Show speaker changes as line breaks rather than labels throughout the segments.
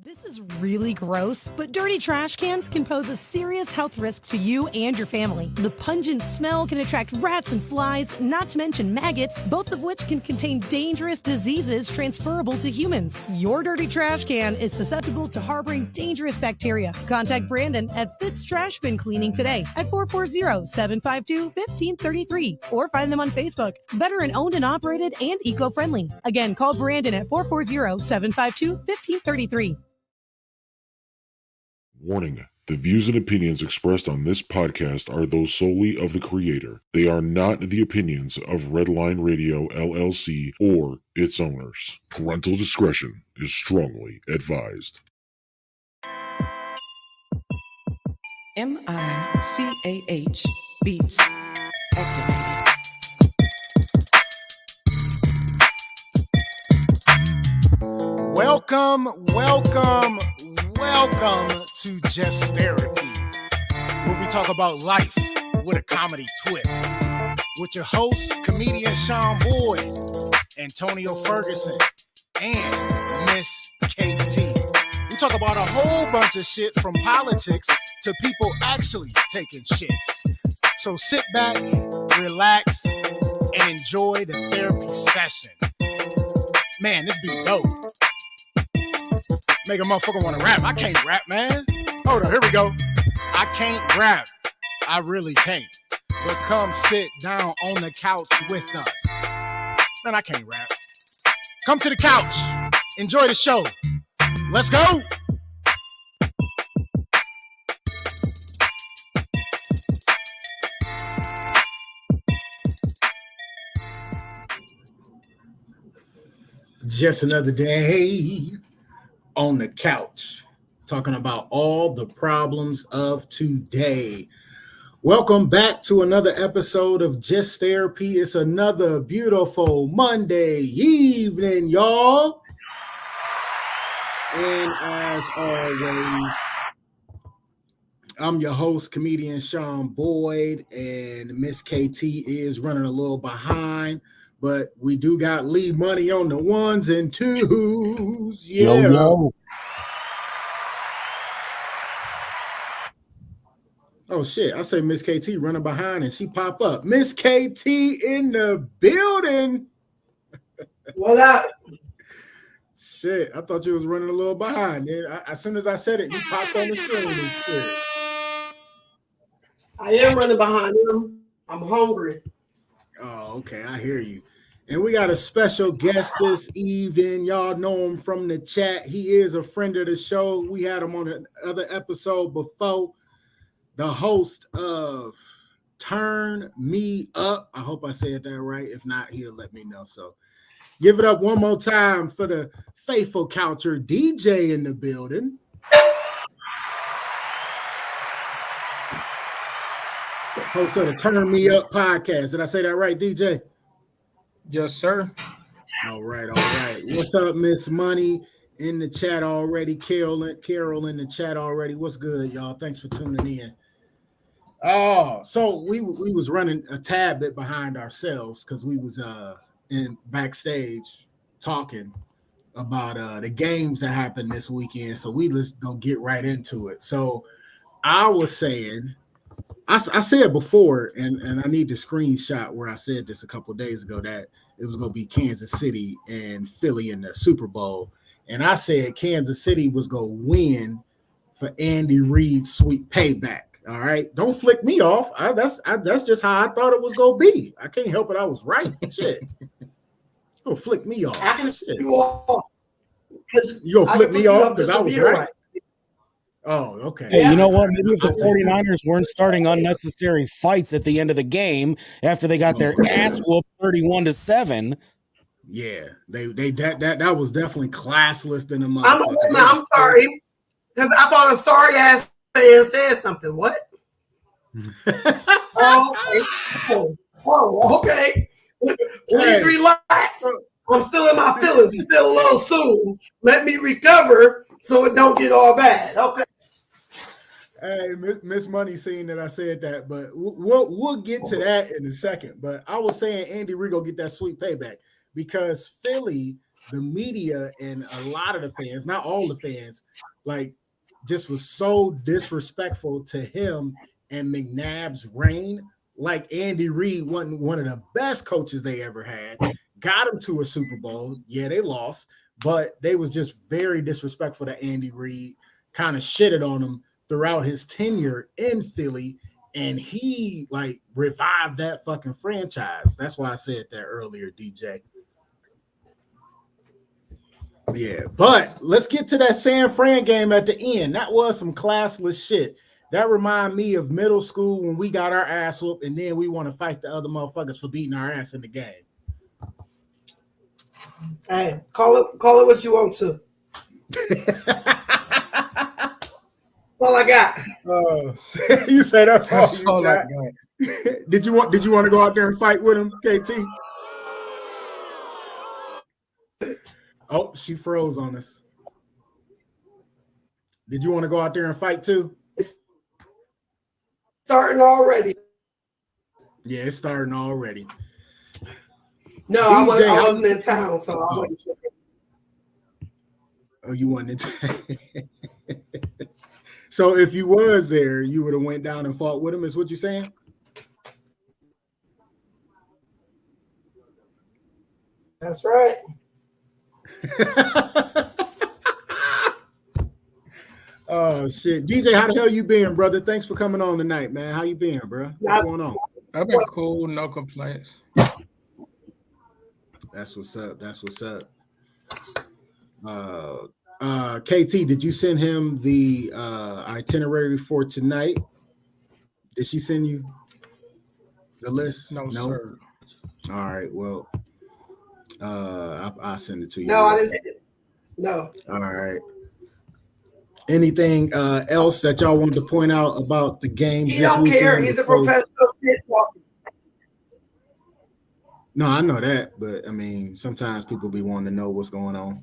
This is really gross, but dirty trash cans can pose a serious health risk to you and your family. The pungent smell can attract rats and flies, not to mention maggots, both of which can contain dangerous diseases transferable to humans. Your dirty trash can is susceptible to harboring dangerous bacteria. Contact Brandon at Fitz Trash Bin Cleaning today at 440-752-1533 or find them on Facebook. Veteran owned and operated and eco-friendly. Again, call Brandon at 440-752-1533.
Warning. The views and opinions expressed on this podcast are those solely of the creator. They are not the opinions of Redline Radio LLC or its owners. Parental discretion is strongly advised.
MICAH Beats activated.
Welcome to Just Therapy, where we talk about life with a comedy twist. With your hosts, comedian Sean Boyd, Antonio Ferguson, and Miss KT. We talk about a whole bunch of shit from politics to people actually taking shits. So sit back, relax, and enjoy the therapy session. Man, this be dope. Make a motherfucker want to rap. I can't rap, man. Hold on, here we go. I can't rap. I really can't. But come sit down on the couch with us. Man, I can't rap. Come to the couch. Enjoy the show. Let's go. Just another day on the couch, talking about all the problems of today. Welcome back to another episode of Just Therapy. It's another beautiful Monday evening, y'all. And as always, I'm your host, comedian Sean Boyd, and Miss KT is running a little behind, but we do got Lee Money on the ones and twos. Yeah. Yo. Oh shit! I say Miss KT running behind, and she pop up. Miss KT in the building.
What up?
Shit! I thought you was running a little behind. Then as soon as I said it, you popped on the screen and shit.
I am running behind him. I'm hungry.
Oh, okay. I hear you. And we got a special guest this evening. Y'all know him from the chat. He is a friend of the show. We had him on another episode before. The host of Turn Me Up. I hope I said that right. If not, he'll let me know. So give it up one more time for the faithful coucher DJ in the building. Host of the Turn Me Up podcast. Did I say that right, DJ?
Yes, sir.
All right. What's up, Miss Money in the chat already? Carol in the chat already. What's good, y'all? Thanks for tuning in. Oh, so we was running a tad bit behind ourselves because we was in backstage talking about the games that happened this weekend. So let's go get right into it. So I was saying, I said before, and I need to screenshot where I said this a couple of days ago, that it was going to be Kansas City and Philly in the Super Bowl. And I said Kansas City was going to win for Andy Reid's sweet payback. All right. Don't flick me off. That's just how I thought it was going to be. I can't help it. I was right. Shit. Don't flick me off.
I can
Shit.
you off.
You going to flip me off because I was right? Oh, okay.
Hey, you know what? Maybe if the 49ers weren't starting unnecessary fights at the end of the game after they got their ass whooped 31-7.
Yeah, that was definitely classless than the mother.
I'm sorry. Because I bought a sorry ass and said something. What? Okay. Please relax. I'm still in my feelings. It's still a little soon. Let me recover so it don't get all bad. Okay.
Hey, Miss Money seen that I said that, but we'll get to that in a second. But I was saying Andy Reid gonna get that sweet payback because Philly the media and a lot of the fans, not all the fans, like just was so disrespectful to him and McNabb's reign. Like Andy Reid wasn't one of the best coaches they ever had. Got him to a Super Bowl. Yeah, they lost, but they was just very disrespectful to Andy Reid, kind of shitted on him throughout his tenure in Philly. And he like revived that fucking franchise. That's why I said that earlier, DJ. Yeah, but let's get to that San Fran game at the end. That was some classless shit. That remind me of middle school when we got our ass whooped and then we want to fight the other motherfuckers for beating our ass in the game.
Hey, call it what you want to. That's all I got.
You say that's all
That's
you
all I
got.
got.
Did you want to go out there and fight with him, KT? Oh, she froze on us. Did you want to go out there and fight too?
It's starting already.
Yeah, it's starting already.
No,
DJ,
I wasn't in town, so I wasn't sure.
Oh, you wasn't in town. So if you was there, you would have went down and fought with him, is what you're saying?
That's right.
Oh shit, DJ, how the hell you been, brother? Thanks for coming on tonight, man. How you been, bro? What's going on?
I've been cool, no complaints.
That's what's up. That's what's up. KT, did you send him the itinerary for tonight? Did she send you the list?
No, sir.
All right. Well, I'll send it to you.
No, I didn't say it. No.
All right. Anything else that y'all wanted to point out about the game?
He don't care. He's a professional shit talker.
No, I know that, but I mean, sometimes people be wanting to know what's going on.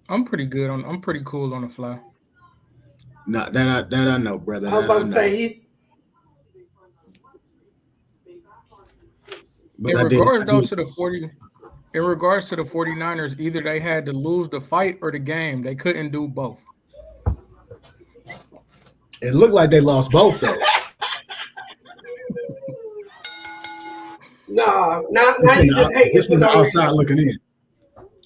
I'm pretty good on. I'm pretty cool on the fly.
No, that I know, brother.
I was about to say he.
In regards to the 49ers, either they had to lose the fight or the game. They couldn't do both.
It looked like they lost both though.
No, not just
from the outside looking in.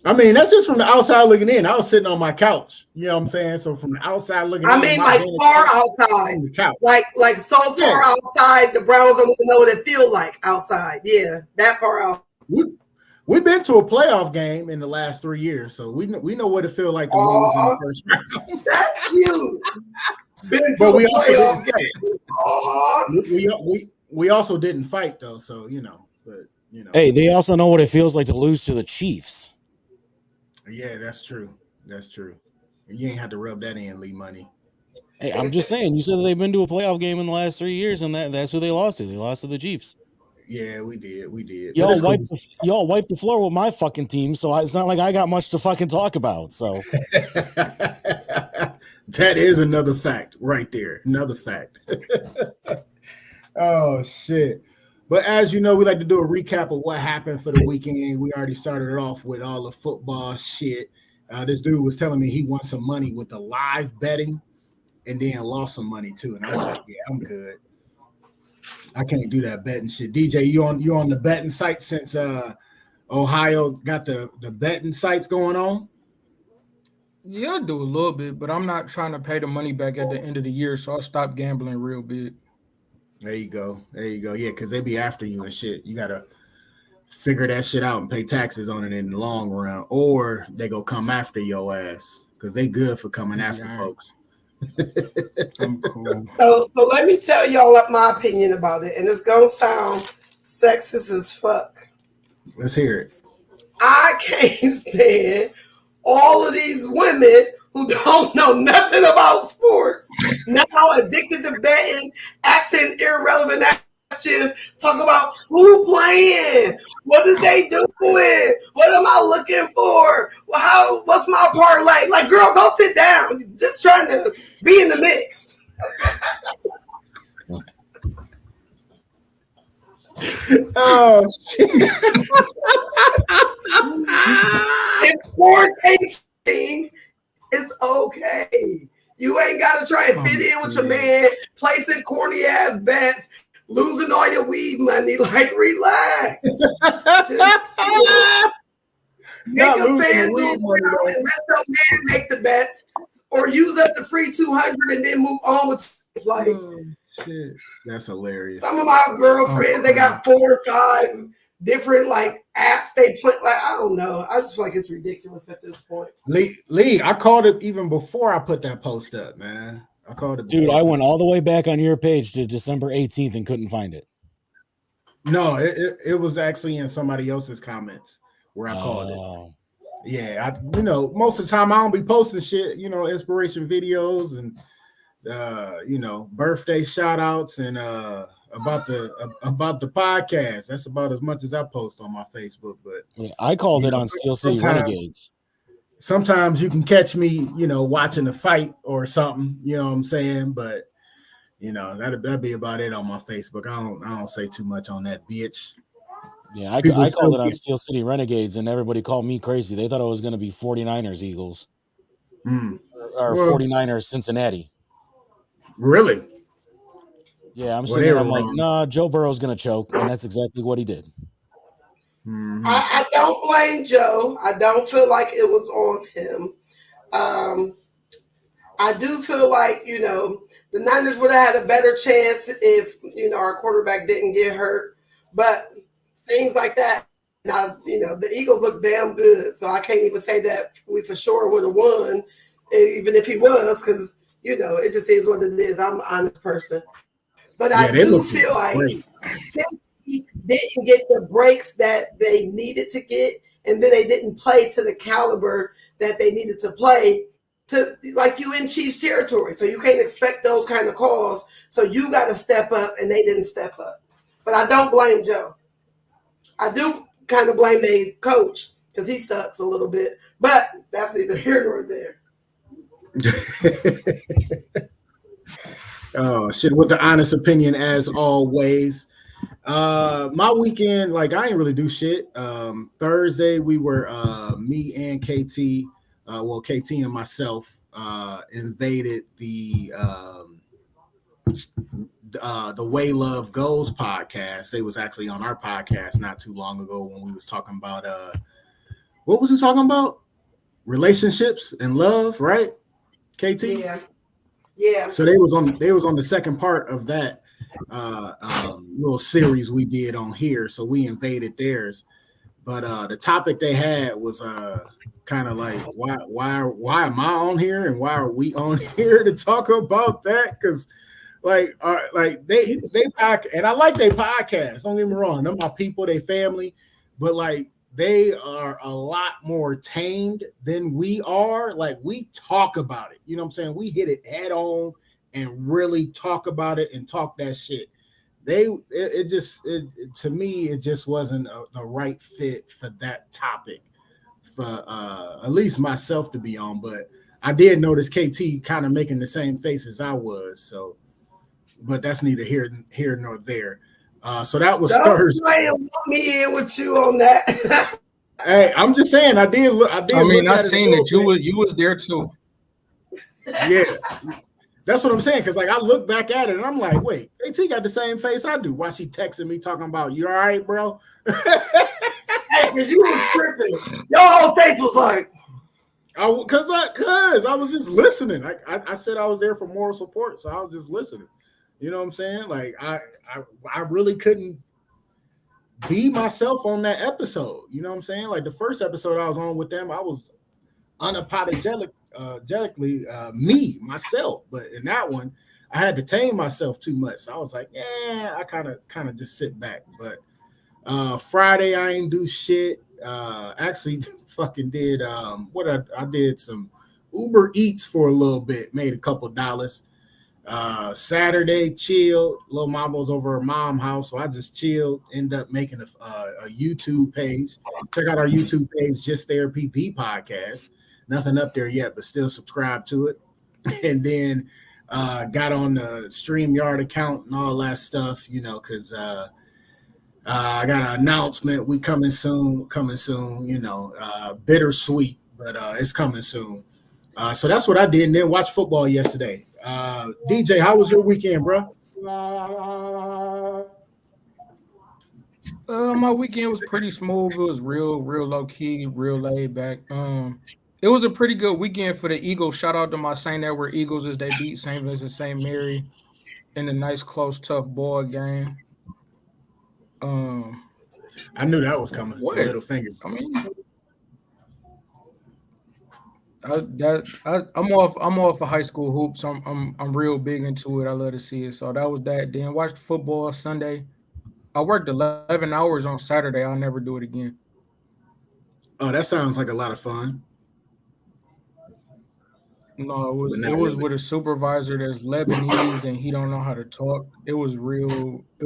I mean, that's just from the outside looking in. I was sitting on my couch. You know what I'm saying? So from the outside looking in.
I mean, like far outside.
On the couch.
Like so far outside, the Browns don't even know what it feels like outside. Yeah, that far out.
We've been to a playoff game in the last 3 years, so we know what it feels like to lose in the first round.
That's cute.
But we also we also didn't fight though, so you know. But you know,
Hey, they also know what it feels like to lose to the Chiefs.
yeah, that's true. That's true. You ain't had to rub that in, Lee Money.
Hey, I'm just saying. You said that they've been to a playoff game in the last 3 years, and that's who they lost to. They lost to the Chiefs.
Yeah, we did. We did.
Y'all wiped the floor with my fucking team, so it's not like I got much to fucking talk about. So
that is another fact right there. Another fact. Oh shit. But as you know, we like to do a recap of what happened for the weekend. We already started it off with all the football shit. This dude was telling me he won some money with the live betting and then lost some money too. And I'm like, yeah, I'm good. I can't do that betting shit. DJ, you on the betting site since Ohio got the betting sites going on?
Yeah, I do a little bit, but I'm not trying to pay the money back at the end of the year, so I'll stop gambling real big.
There you go. There you go. Yeah, because they be after you and shit. You gotta figure that shit out and pay taxes on it in the long run, or they go come after your ass because they good for coming after folks.
I'm cool.
So let me tell y'all my opinion about it, and it's gonna sound sexist as fuck.
Let's hear it.
I can't stand all of these women who don't know nothing about sports, now addicted to betting, asking irrelevant questions, talk about who playing, what is they doing, what am I looking for, what's my parlay? Like, girl, go sit down. Just trying to be in the mix.
Oh shit.
sports ain't cheating. It's okay. You ain't got to try and fit in with your man, placing corny ass bets, losing all your weed money. Like, relax. Just make a FanDuel account and let your man make the bets, or use up the free 200 and then move on with your life.
Shit, that's hilarious.
Some of my girlfriends, they got 4 or 5 different like apps they play. Like, I don't know. I just feel like it's ridiculous at this point.
Lee, I called it even before I put that post up, man. I called it before.
Dude, I went all the way back on your page to December 18th and couldn't find it.
No, it was actually in somebody else's comments where I called it. Yeah, most of the time I don't be posting shit, inspiration videos and birthday shout outs and about the podcast. That's about as much as I post on my Facebook. But
yeah, I called it on Steel City Renegades.
Sometimes you can catch me, watching a fight or something, you know what I'm saying? But that'd be about it on my Facebook. I don't say too much on that bitch.
Yeah, I called it on Steel City Renegades, and everybody called me crazy. They thought it was going to be 49ers Eagles or 49ers Cincinnati.
Really?
Yeah, I'm sitting there. I'm like, nah, Joe Burrow's going to choke, and that's exactly what he did.
Mm-hmm.
I don't blame Joe. I don't feel like it was on him. I do feel like, the Niners would have had a better chance if, our quarterback didn't get hurt. But things like that. Now, the Eagles look damn good. So I can't even say that we for sure would have won, even if he was, because, it just is what it is. I'm an honest person. But I do feel like since he didn't get the breaks that they needed to get, and then they didn't play to the caliber that they needed to play, to like you in Chiefs territory. So you can't expect those kind of calls. So you got to step up, and they didn't step up. But I don't blame Joe. I do kind of blame the coach because he sucks a little bit, but that's neither here nor there.
Oh shit! With the honest opinion, as always. My weekend, I didn't really do shit. Thursday we were me and KT, KT and myself invaded the Way Love Goes podcast. They was actually on our podcast not too long ago when we was talking about what was we talking about? Relationships and love, right? KT?
Yeah.
So they was on the second part of that little series we did on here. So we invaded theirs. But the topic they had was kind of like why am I on here and why are we on here to talk about that? Because they podcast, and I like their podcast. Don't get me wrong, they're my people, they family, but they are a lot more tamed than we are. We talk about it. You know what I'm saying? We hit it head on and really talk about it and talk that shit. To me, it just wasn't the right fit for that topic for at least myself to be on. But I did notice KT kind of making the same face as I was. So, but that's neither here nor there. So that was Thursday.
Want me in with you on that.
Hey, I'm just saying, I did.
I seen that you was there too.
Yeah, that's what I'm saying. Because I look back at it and I'm like, wait, AT got the same face I do. Why she texting me talking about you all right, bro?
Hey, because you was tripping. Your whole face was like,
because I was just listening. I said I was there for moral support, so I was just listening. You know what I'm saying? I really couldn't be myself on that episode. You know what I'm saying? The first episode I was on with them, I was unapologetically me, myself. But in that one, I had to tame myself too much. So I was like, yeah, I kind of just sit back. But Friday I ain't do shit. Actually fucking did I did some Uber Eats for a little bit, made a couple dollars. Saturday, chilled. Little mama was over her mom's house, so I just chilled. End up making a YouTube page. Check out our YouTube page, Just Therapy, the podcast. Nothing up there yet, but still subscribe to it. And then got on the StreamYard account and all that stuff, because I got an announcement. We coming soon. Bittersweet. but it's coming soon. So that's what I did, and then watch football yesterday. DJ, how was your weekend, bro?
My weekend was pretty smooth. It was real low key, real laid back. It was a pretty good weekend for the Eagles. Shout out to my St. Edward Eagles as they beat St. Vincent St. Mary in a nice, close, tough ball game.
I knew that was coming.
What?
Little finger.
I mean, I'm off of high school hoops. I'm real big into it. I love to see it. So that was that. Then watched football Sunday. I worked 11 hours on Saturday. I'll never do it again.
Oh, that sounds like a lot of fun.
No, it was with a supervisor that's Lebanese and he don't know how to talk. It was real. It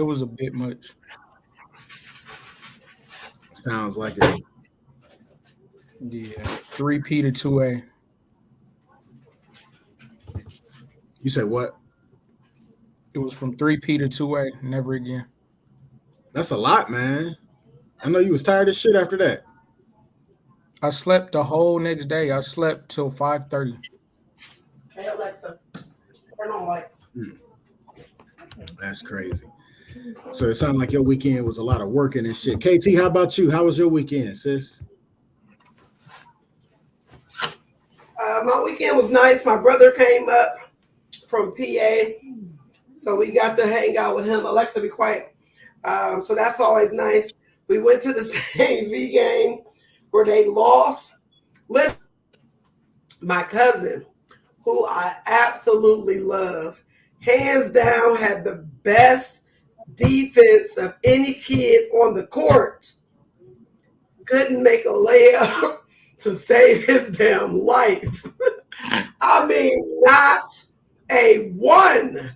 was a bit much.
Sounds like it.
Yeah, 3P to 2A.
You said what?
It was from 3P to 2A. Never again.
That's a lot, man. I know you was tired of shit after that.
I slept the whole next day. I slept till 5:30.
Hey Alexa, turn on lights.
That's crazy. So it sounded like your weekend was a lot of working and shit. KT, how about you? How was your weekend, sis?
My weekend was nice. My brother came up from PA, so we got to hang out with him. Alexa, be quiet. So that's always nice. We went to the St. V game where they lost. Listen, my cousin, who I absolutely love, hands down had the best defense of any kid on the court. Couldn't make a layup to save his damn life. I mean, not a one.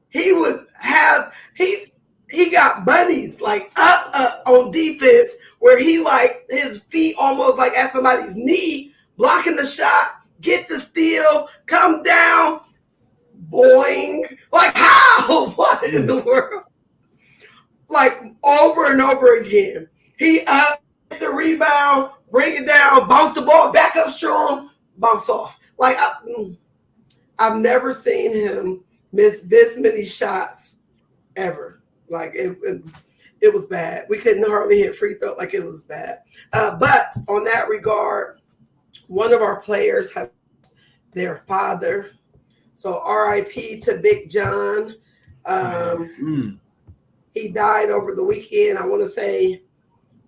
He would have, he got bunnies like up on defense where he like his feet almost like at somebody's knee, blocking the shot, get the steal, come down, boing. Like how? What in the world? Like over and over again. He up the rebound, bring it down, bounce the ball back up strong, bounce off. Like I've never seen him miss this many shots ever. Like it was bad. We couldn't hardly hit free throw. Like it was bad. But on that regard, one of our players had their father. So RIP to Big John. He died over the weekend. I want to say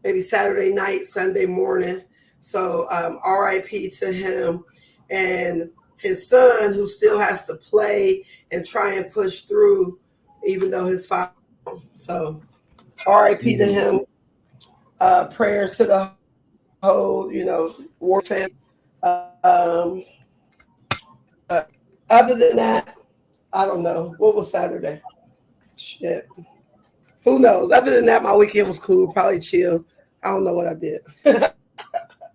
maybe Saturday night, Sunday morning. So RIP to him and his son, who still has to play and try and push through, even though his father. So RIP to him. Prayers to the whole, war family. Other than that, I don't know. What was Saturday? Shit. Who knows? Other than that, my weekend was cool. Probably chill. I don't know what I did.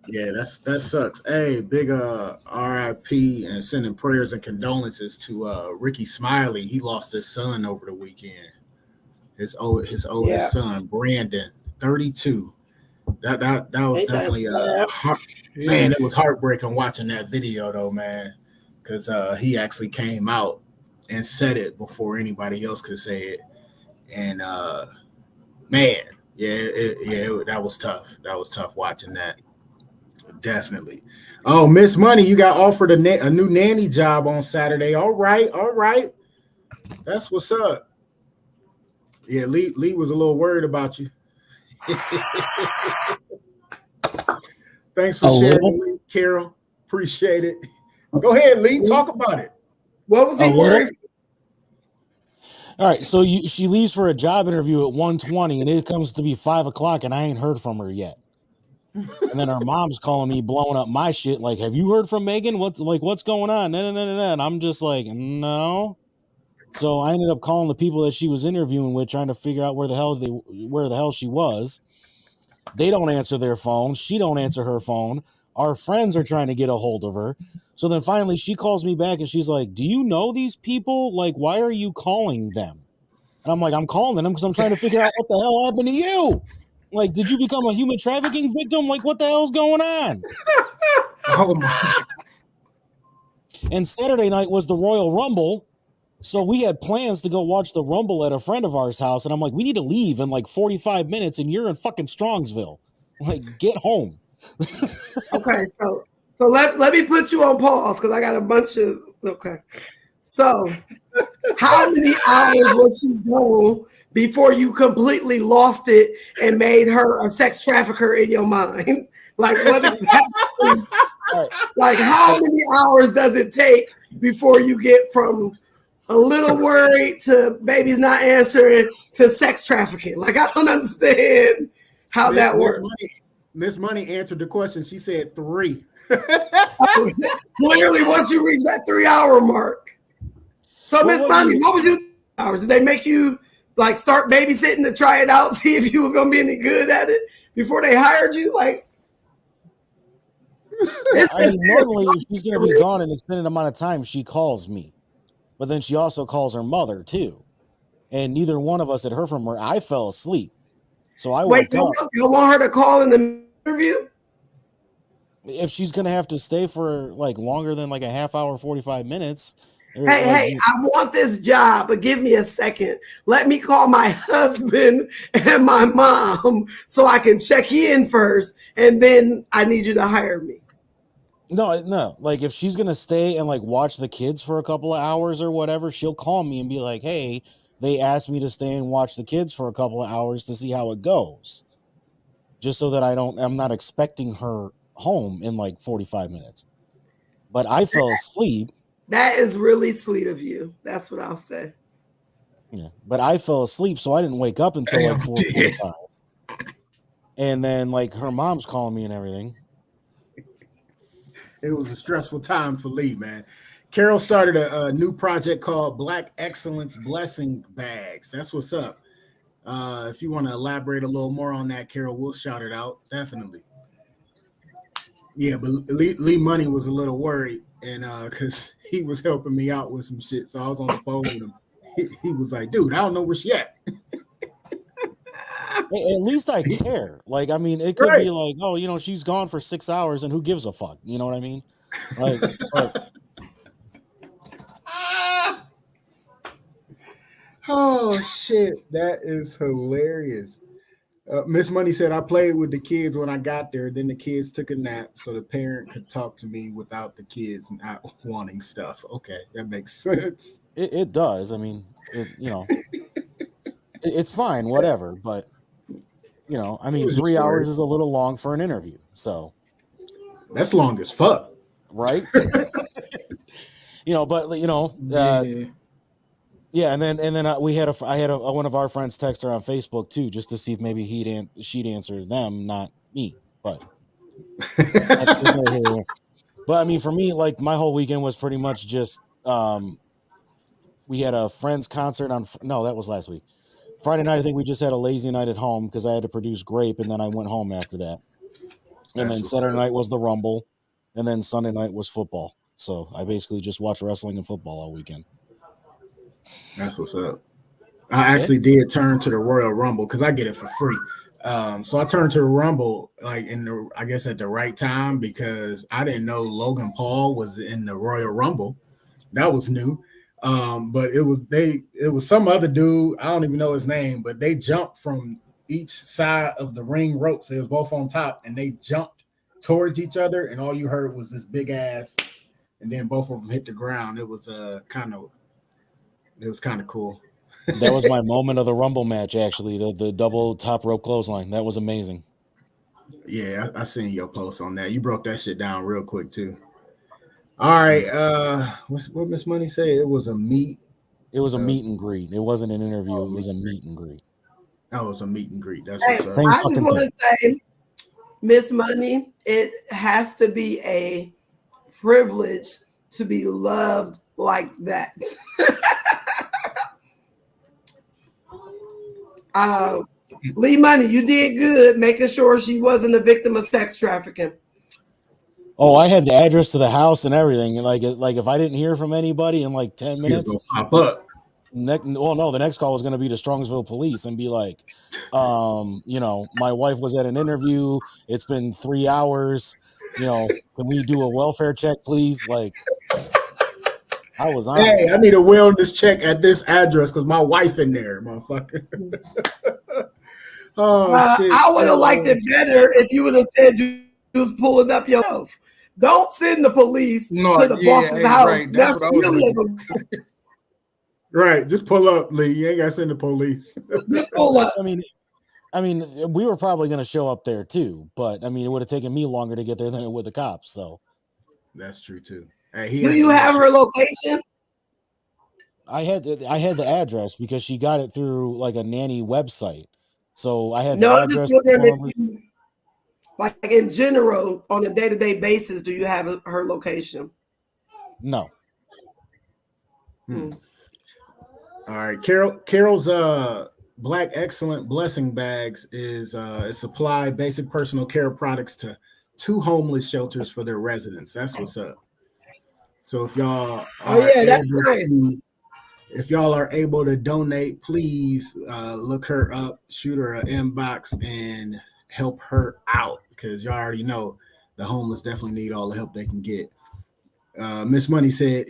Yeah, that sucks. Hey, big RIP and sending prayers and condolences to Ricky Smiley. He lost his son over the weekend. His oldest son, Brandon, 32. That was definitely man. It was heartbreaking watching that video though, man, because he actually came out and said it before anybody else could say it, and man, that was tough. That was tough watching that. Definitely. Oh, Miss Money, you got offered a new nanny job on Saturday. All right. That's what's up. Yeah, Lee was a little worried about you. Thanks for sharing, Lee, Carol. Appreciate it. Go ahead, Lee. Talk about it.
What was he worried?
All right, so she leaves for a job interview at 1:20, and it comes to be 5:00, and I ain't heard from her yet. And then her mom's calling me, blowing up my shit. Like, have you heard from Megan? What's going on? No. And I'm just like, no. So I ended up calling the people that she was interviewing with, trying to figure out where the hell she was. They don't answer their phone. She don't answer her phone. Our friends are trying to get a hold of her. So then finally she calls me back and she's like, do you know these people? Like, why are you calling them? And I'm like, I'm calling them because I'm trying to figure out what the hell happened to you. Like, did you become a human trafficking victim? Like, what the hell's going on?
Oh my!
And Saturday night was the Royal Rumble. So we had plans to go watch the Rumble at a friend of ours' house. And I'm like, we need to leave in like 45 minutes and you're in fucking Strongsville. Like, get home.
Okay, so let me put you on pause because I got a bunch of okay. So how many hours was she gone before you completely lost it and made her a sex trafficker in your mind? Like what exactly? Like how many hours does it take before you get from a little worried to baby's not answering to sex trafficking? Like I don't understand how that works.
Miss Money answered the question. She said 3.
Clearly, once you reach that 3-hour mark. So, Miss Money, what was your hours? Did they make you like start babysitting to try it out, see if you was gonna be any good at it before they hired you? Like,
I mean, normally if she's gonna be gone an extended amount of time, she calls me, but then she also calls her mother too, and neither one of us had heard from her. I fell asleep, so I woke up.
You want her to call in the interview?
If she's gonna have to stay for like longer than like a half hour, 45 minutes.
Hey, I want this job, but give me a second. Let me call my husband and my mom so I can check in first, and then I need you to hire me.
No. Like if she's gonna stay and like watch the kids for a couple of hours or whatever, she'll call me and be like, "Hey, they asked me to stay and watch the kids for a couple of hours to see how it goes," just so that I'm not expecting her home in like 45 minutes. But I fell asleep.
That is really sweet of you. That's what I'll say.
Yeah, but I fell asleep, so I didn't wake up until like 4:45. And then like her mom's calling me and everything.
It was a stressful time for Lee, man. Carol started a new project called Black Excellence Blessing Bags. That's what's up. If you want to elaborate a little more on that, Carol, we'll shout it out. Definitely. Yeah, but Lee Money was a little worried, and because he was helping me out with some shit, so I was on the phone with him. He was like, "Dude, I don't know where she at."
At least I care. Like, I mean, it could be like, oh, you know, she's gone for 6 hours, and who gives a fuck? You know what I mean? Like,
oh shit, that is hilarious. Miss Money said, I played with the kids when I got there. Then the kids took a nap so the parent could talk to me without the kids not wanting stuff. Okay, that makes sense.
It does. I mean, it's fine, whatever. But, you know, I mean, 3 hours is a little long for an interview. So
that's long as fuck.
Right? But, yeah, and then I had one of our friends text her on Facebook too, just to see if maybe she'd answer them, not me. But I mean, for me, like my whole weekend was pretty much just we had a friend's concert that was last week. Friday night, I think we just had a lazy night at home because I had to produce Grape, and then I went home after that. And then Saturday night was the Rumble, and then Sunday night was football. So I basically just watched wrestling and football all weekend.
That's what's up. I actually did turn to the Royal Rumble because I get it for free. So I turned to the Rumble like I guess at the right time because I didn't know Logan Paul was in the Royal Rumble. That was new. But it was some other dude. I don't even know his name, but they jumped from each side of the ring ropes. It was both on top, and they jumped towards each other, and all you heard was this big ass, and then both of them hit the ground. It was kind of cool.
That was my moment of the Rumble match, actually. The double top rope clothesline. That was amazing.
Yeah, I seen your post on that. You broke that shit down real quick too. All right. What Miss Money said? It was a meet.
It was a meet and greet. It wasn't an interview. It was a meet and greet.
That was a meet and greet. That's
I
what's up.
just want to say, Miss Money, it has to be a privilege to be loved like that. Lee Money, you did good making sure she wasn't a victim of sex trafficking.
Oh, I had the address to the house and everything. And like if I didn't hear from anybody in like 10 minutes,
pop up.
The next call was going to be to Strongsville police and be like, my wife was at an interview. It's been 3 hours. Can we do a welfare check, please? Like, I was on.
Hey, I need a wellness check at this address because my wife in there, motherfucker. Shit.
I would have liked it better if you would have said you was pulling up yourself. Don't send the police to the boss's house.
Right.
That's really
right. Just pull up, Lee. You ain't got to send the police.
just pull up.
I mean, we were probably going to show up there too, but it would have taken me longer to get there than it would the cops. So
that's true too.
Do you have her location?
I had the address because she got it through like a nanny website. So I had the address.
Like in general, on a day-to-day basis, do you have her location?
No.
All right, Carol's Black Excellent Blessing Bags is supply basic personal care products to 2 homeless shelters for their residents. That's what's up. So if y'all
that's nice.
If y'all are able to donate, please look her up, shoot her an inbox, and help her out because y'all already know the homeless definitely need all the help they can get. Miss Money said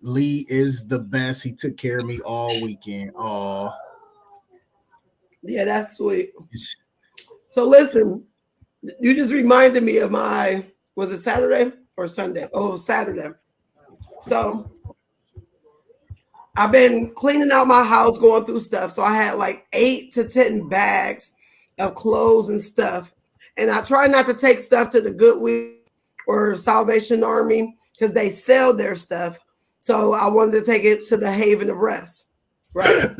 Lee is the best. He took care of me all weekend. Aw.
Yeah, that's sweet. So listen, you just reminded me of was it Saturday or Sunday? Oh, Saturday. So I've been cleaning out my house, going through stuff. So I had like 8 to 10 bags of clothes and stuff. And I try not to take stuff to the Goodwill or Salvation Army because they sell their stuff. So I wanted to take it to the Haven of Rest, right?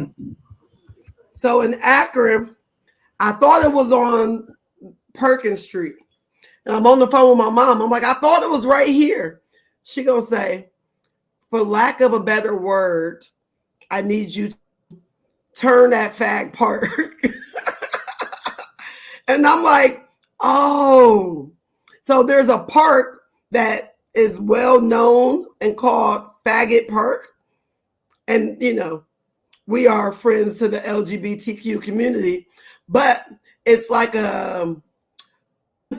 So in Akron, I thought it was on Perkins Street. And I'm on the phone with my mom. I'm like, I thought it was right here. She gonna say, for lack of a better word, I need you to turn at Fag Park. And I'm like, oh. So there's a park that is well known and called Faggot Park. And, we are friends to the LGBTQ community, but it's like a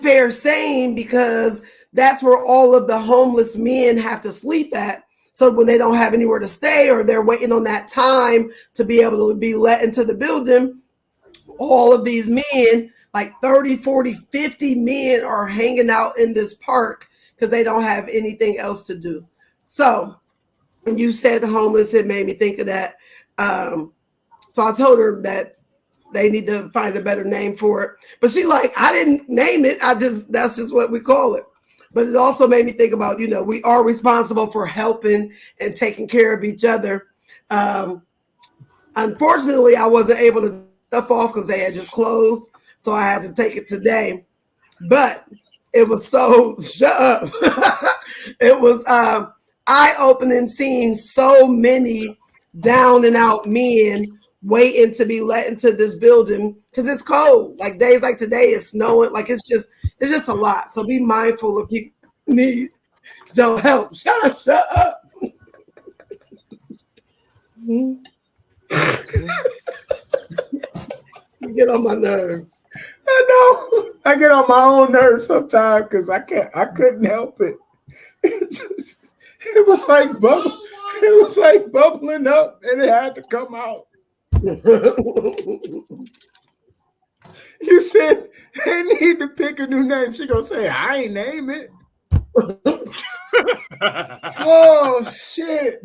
fair saying because that's where all of the homeless men have to sleep at. So when they don't have anywhere to stay or they're waiting on that time to be able to be let into the building, all of these men, like 30, 40, 50 men are hanging out in this park because they don't have anything else to do. So when you said the homeless, it made me think of that. So I told her that they need to find a better name for it. But she like, I didn't name it. That's just what we call it. But it also made me think about, we are responsible for helping and taking care of each other. Unfortunately, I wasn't able to stuff off because they had just closed. So I had to take it today. But it was so shut up. It was eye-opening seeing so many down and out men waiting to be let into this building because it's cold. Like days like today, it's snowing. Like it's just a lot. So be mindful of people who need Joe help. Shut up. You get on my nerves.
I know. I get on my own nerves sometimes because I couldn't help it. It was like bubbling up and it had to come out. You said they need to pick a new name. She gonna say, I ain't name it. Oh shit.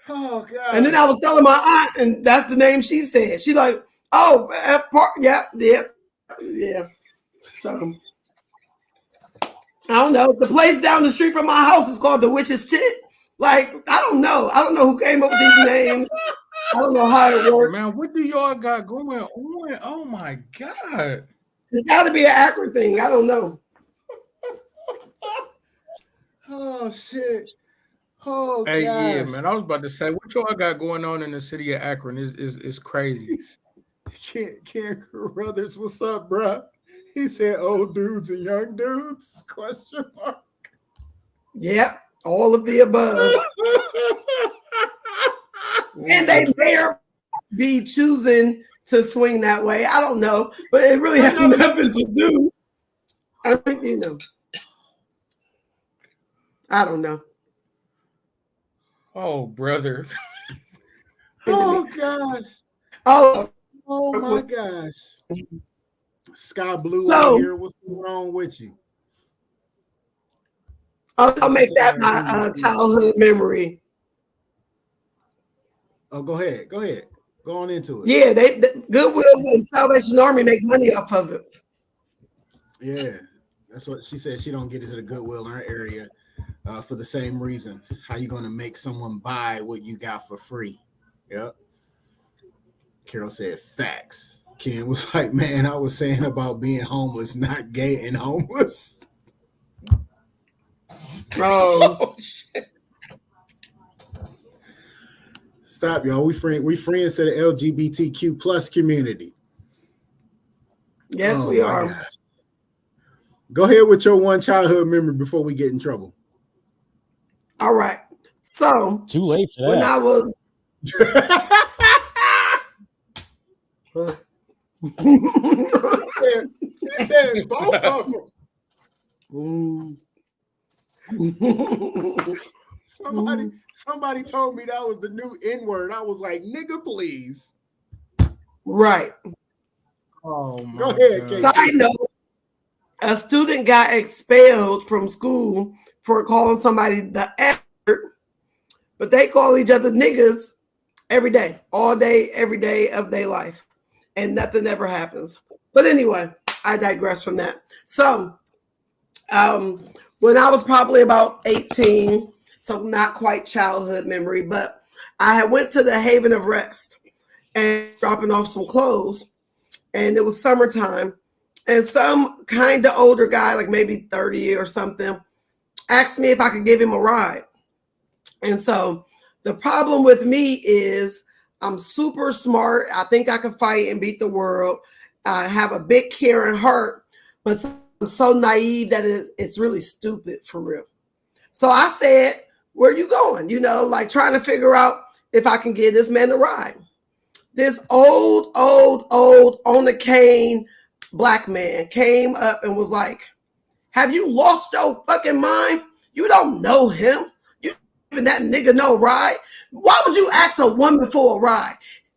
Oh god.
And then I was telling my aunt, and that's the name she said. She like, oh, yeah. So I don't know. The place down the street from my house is called the Witch's Tit. Like, I don't know. I don't know who came up with these names. I don't know how it works.
Man, what do y'all got going on? Oh my god.
It's got to be an Akron thing. I don't know.
Oh shit. Oh
hey,
gosh.
yeah, man. I was about to say what y'all got going on in the city of Akron is crazy.
Ken Carruthers, what's up, bro? He said old dudes and young dudes? Question mark.
Yep, all of the above. And they may be choosing to swing that way. I don't know, but it really has nothing to do. I think I don't know.
Oh, brother.
Oh gosh.
Oh
my gosh. Sky Blue
So-
out here. What's wrong with you?
I'll make that my childhood memory.
Oh, go ahead. Go on into it.
Yeah, they Goodwill and Salvation Army make money off of it.
Yeah, that's what she said. She don't get into the Goodwill in her area for the same reason. How you gonna make someone buy what you got for free? Yep. Carol said facts. Ken was like, man, I was saying about being homeless, not gay and homeless.
Oh,
shit.
Stop, y'all. We friends to the LGBTQ plus community.
yes,
Oh,
we
my
are.
God. Go ahead with your one childhood memory before we get in trouble.
All right. So
Too late for
when
that.
I was
He said both of them. Somebody told me that was the new N-word. I was like, nigga, please.
Right.
Oh my
Go ahead,
God.
Casey.
Side note, a student got expelled from school for calling somebody the N-word, but they call each other niggas every day, all day, every day of their life, and nothing ever happens. But anyway, I digress from that. So, when I was probably about 18, so not quite childhood memory, but I had went to the Haven of Rest and dropping off some clothes, and it was summertime, and some kind of older guy, like maybe 30 or something, asked me if I could give him a ride. And so the problem with me is I'm super smart. I think I can fight and beat the world. I have a big caring heart, but I'm so naive that it's really stupid for real. So I said, where you going? You know, like trying to figure out if I can get this man a ride. This old on the cane black man came up and was like, have you lost your fucking mind? You don't know him. You giving that nigga no ride? Why would you ask a woman for a ride?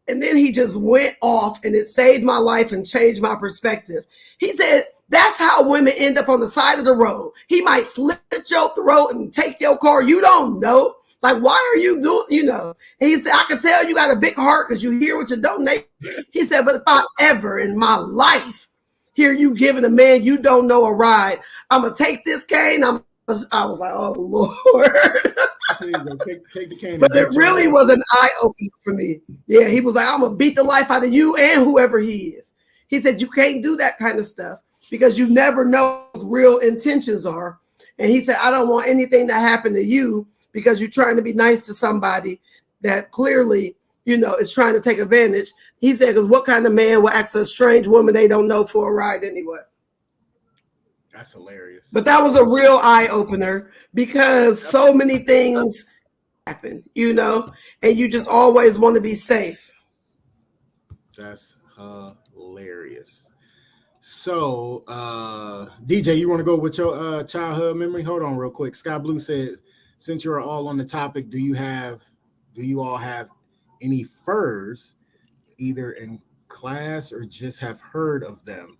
And then he just went off, and it saved my life and changed my perspective. He said, that's how women end up on the side of the road. He might slit your throat and take your car. You don't know. Like, why are you doing, you know? And he said, I can tell you got a big heart because you hear what you donate. He said, but if I ever in my life hear you giving a man you don't know a ride, I'm going to take this cane. I was like, oh, Lord.
Take the cane.
But it really was an eye-opener for me. Yeah, he was like, I'm going to beat the life out of you and whoever he is. He said, you can't do that kind of stuff because you never know what his real intentions are. And he said, I don't want anything to happen to you because you're trying to be nice to somebody that clearly, you know, is trying to take advantage. He said, because what kind of man will ask a strange woman they don't know for a ride anyway?
That's hilarious.
But that was a real eye-opener because so many things happen, you know, and you just always want to be safe.
That's hilarious. So, DJ, you want to go with your childhood memory? Hold on real quick. Sky Blue said, since you're all on the topic, do you all have any furs either in class or just have heard of them?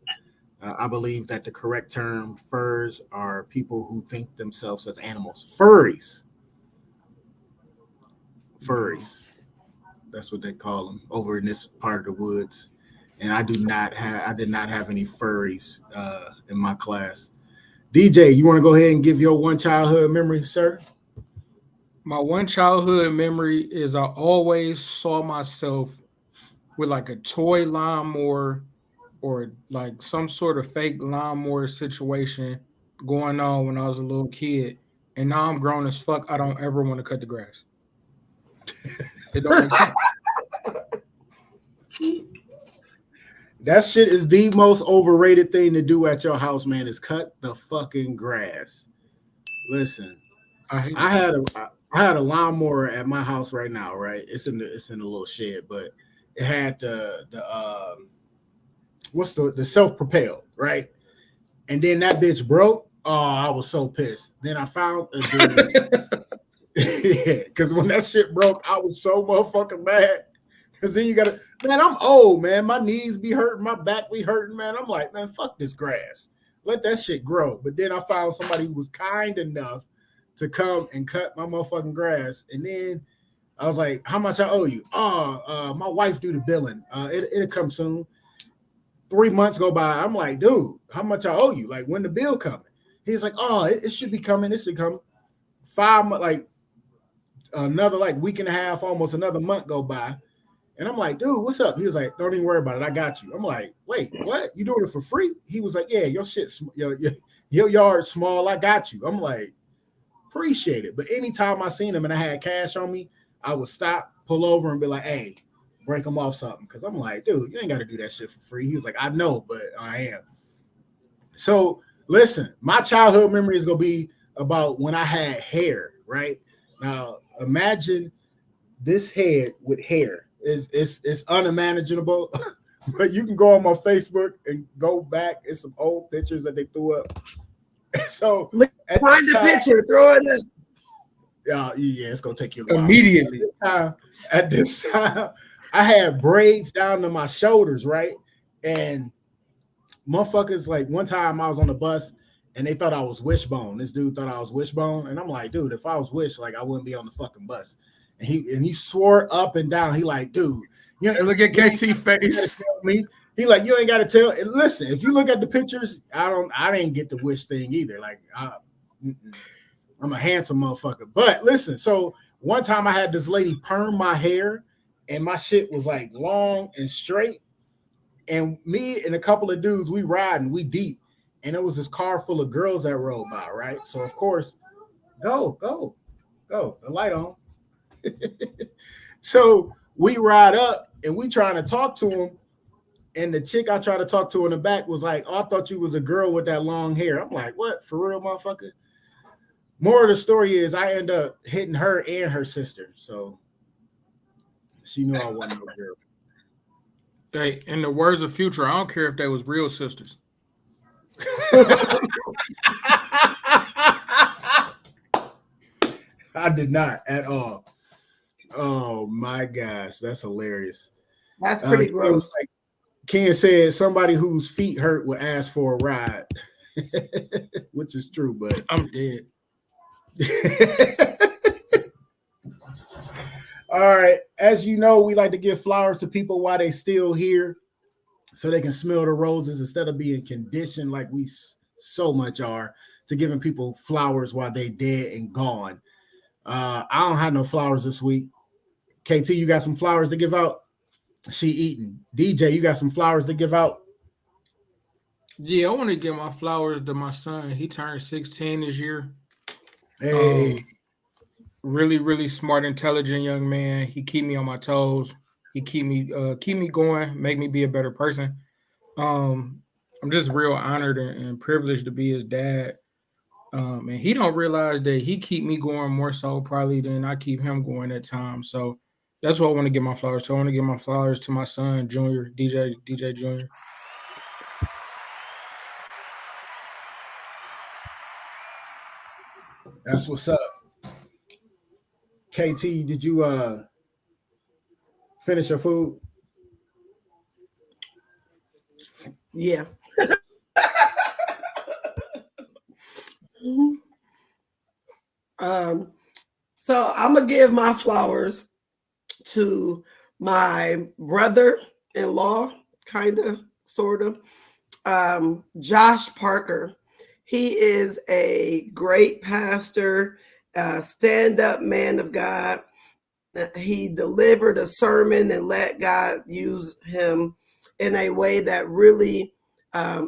I believe that the correct term furs are people who think themselves as animals. Furries. That's what they call them over in this part of the woods. And I did not have any furries in my class. DJ, you want to go ahead and give your one childhood memory, sir?
My one childhood memory is I always saw myself with like a toy lawnmower or like some sort of fake lawnmower situation going on when I was a little kid. And now I'm grown as fuck. I don't ever want to cut the grass. It don't make sense.
That shit is the most overrated thing to do at your house, man, is cut the fucking grass. Listen, I I had a lawnmower at my house right now, right? It's in the little shed, but it had the what's the self-propelled, right? And then that bitch broke. Oh, I was so pissed. Then I found a dude. Yeah, because when that shit broke, I was so motherfucking mad. Because then you gotta, man, I'm old, man. My knees be hurting, my back be hurting, man. I'm like, man, fuck this grass. Let that shit grow. But then I found somebody who was kind enough to come and cut my motherfucking grass. And then I was like, how much I owe you? My wife do the billing. It'll come soon. 3 months go by. I'm like, dude, how much I owe you? Like, when the bill coming? He's like, oh, it should be coming. It should come. 5 months, like another like week and a half, almost another month go by. And I'm like, dude, what's up? He was like, don't even worry about it. I got you. I'm like, wait, what? You doing it for free? He was like, yeah, your shit, your yard's small. I got you. I'm like, appreciate it. But anytime I seen him and I had cash on me, I would stop, pull over, and be like, hey, break him off something. Because I'm like, dude, you ain't got to do that shit for free. He was like, I know, but I am. So listen, my childhood memory is going to be about when I had hair, right? Now, imagine this head with hair. It's unimaginable, but you can go on my Facebook and go back. It's some old pictures that they threw up. So
find the picture, throw it in.
Yeah, it's gonna take you a while.
Immediately.
At this time, I had braids down to my shoulders, right? And motherfuckers, like one time I was on the bus and they thought I was Wishbone. This dude thought I was Wishbone, and I'm like, dude, if I was Wish, like I wouldn't be on the fucking bus. And he swore up and down. He like, dude,
you know, look at KT face.
He like, you ain't got to tell. And listen, if you look at the pictures, I didn't get the Wish thing either. Like, I'm a handsome motherfucker. But listen, so one time I had this lady perm my hair, and my shit was like long and straight. And me and a couple of dudes, we riding, we deep, and it was this car full of girls that rode by, right? So of course, go, the light on. So we ride up and we trying to talk to him, and the chick I tried to talk to in the back was like, oh, I thought you was a girl with that long hair. I'm like, what, for real, motherfucker? More of the story is I end up hitting her and her sister, so she knew I wasn't no girl.
Hey, in the words of Future, I don't care if they was real sisters.
I did not at all. Oh my gosh, that's hilarious.
That's pretty gross.
Like Ken said, somebody whose feet hurt would ask for a ride, which is true, but
I'm dead.
All right, as you know, we like to give flowers to people while they still here, so they can smell the roses instead of being conditioned like we so much are to giving people flowers while they dead and gone. I don't have no flowers this week. KT, you got some flowers to give out? She eating. DJ, you got some flowers to give out?
Yeah, I want to give my flowers to my son. He turned 16 this year.
Hey.
Really, really smart, intelligent young man. He keep me on my toes. He keep me going, make me be a better person. I'm just real honored and privileged to be his dad. And he don't realize that he keep me going more so probably than I keep him going at times. So that's what I want to give my flowers to. I want to give my flowers to my son, Junior, DJ Junior.
That's what's up. KT, did you finish your food?
Yeah. So I'm gonna give my flowers to my brother-in-law, kind of, sort of, Josh Parker. He is a great pastor, stand-up man of God. He delivered a sermon and let God use him in a way that really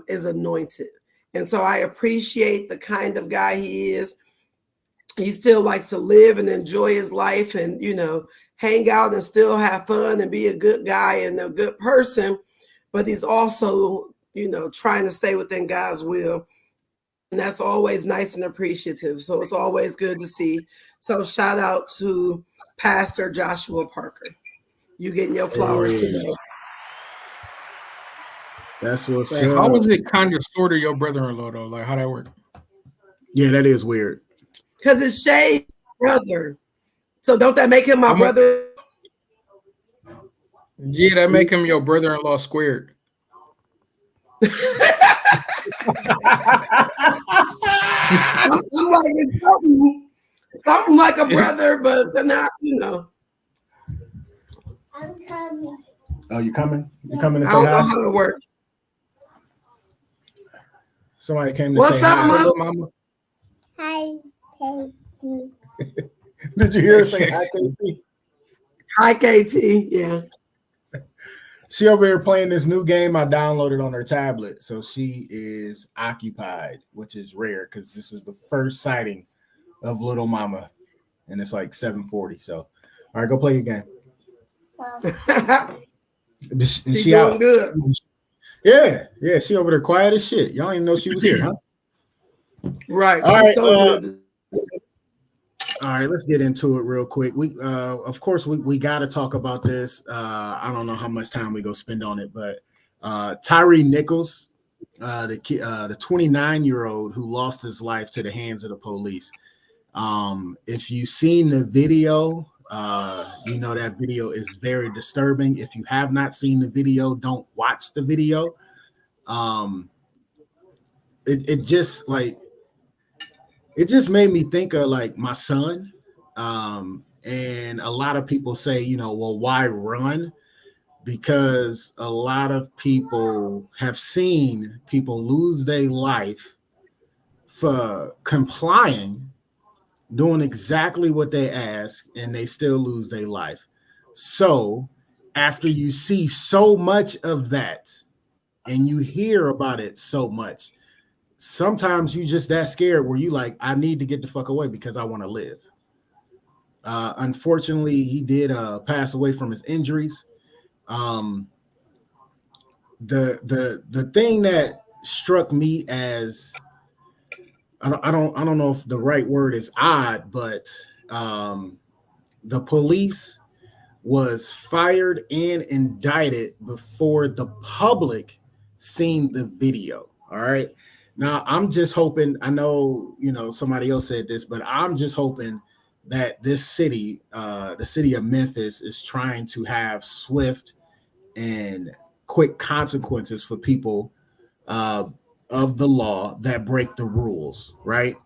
is anointed. And so I appreciate the kind of guy he is. He still likes to live and enjoy his life and, you know, hang out and still have fun and be a good guy and a good person. But he's also, you know, trying to stay within God's will. that's always nice and appreciative. So it's always good to see. So shout out to Pastor Joshua Parker. You getting your flowers today.
That's what's
Like, how was it kind of sort of your brother-in-law though? Like how that work?
Yeah, that is weird.
Because it's Shay's brother. So don't that make him my brother?
Yeah, that make him your brother-in-law squared.
I'm like, it's something like a brother, but they're not, you know.
I'm coming.
Oh, you coming? You coming to
I
say
don't know
hi?
how it works.
Somebody came to
What's
say
up,
hi.
Mama?
Hi, Katie.
Did you hear her say hi, KT?
Hi, KT. Yeah.
She over here playing this new game I downloaded on her tablet. So she is occupied, which is rare because this is the first sighting of Little Mama. And it's like 7:40. So all right, go play your game.
She's
She
doing
out.
good.
Yeah, she over there quiet as shit. Y'all didn't know she was here, huh?
Right.
All
She's
right,
so good.
All right, let's get into it real quick. We of course we got to talk about this. I don't know how much time we go spend on it, but Tyree Nichols, the 29-year-old who lost his life to the hands of the police. If you've seen the video, you know that video is very disturbing. If you have not seen the video, don't watch the video. It just like it just made me think of like my son. And a lot of people say, you know, well, why run? Because a lot of people have seen people lose their life for complying, doing exactly what they ask, and they still lose their life. So after you see so much of that and you hear about it so much, sometimes you just that scared where you like, I need to get the fuck away because I want to live. Unfortunately, he did pass away from his injuries. The thing that struck me as I don't know if the right word is odd, but the police was fired and indicted before the public seen the video. All right. Now I'm just hoping, I know, you know, somebody else said this, but I'm just hoping that this city, the city of Memphis, is trying to have swift and quick consequences for people of the law that break the rules, right?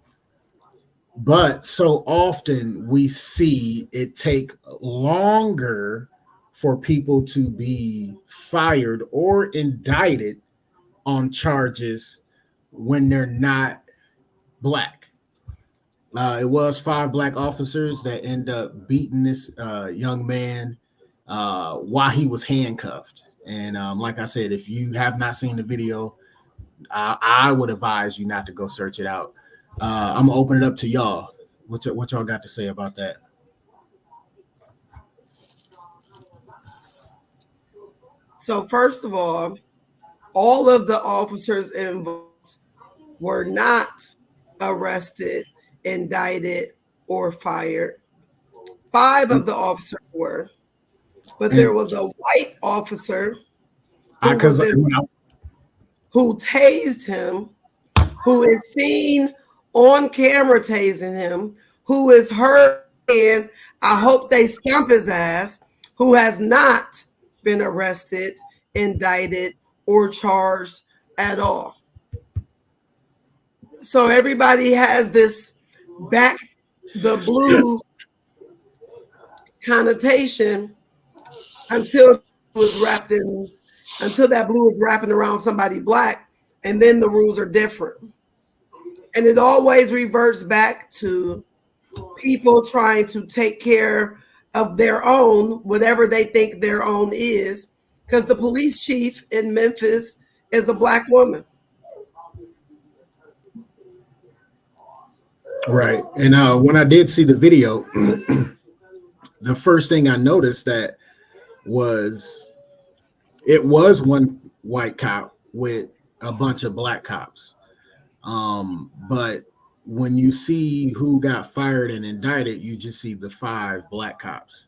But so often we see it take longer for people to be fired or indicted on charges when they're not black. It was 5 black officers that end up beating this young man while he was handcuffed. And like I said, if you have not seen the video, I would advise you not to go search it out. I'm gonna open it up to y'all. What y'all got to say about that?
So first of all of the officers involved were not arrested, indicted, or fired. 5 of the officers were, but there was a white officer who tased him, who is seen on camera tasing him, who is heard and I hope they stump his ass, who has not been arrested, indicted, or charged at all. So everybody has this back the blue connotation until it was wrapped in, until that blue is wrapping around somebody black, and then the rules are different. And it always reverts back to people trying to take care of their own, whatever they think their own is, because the police chief in Memphis is a black woman.
Right. And when I did see the video, the first thing I noticed that was it was one white cop with a bunch of black cops. But when you see who got fired and indicted, you just see the 5 black cops.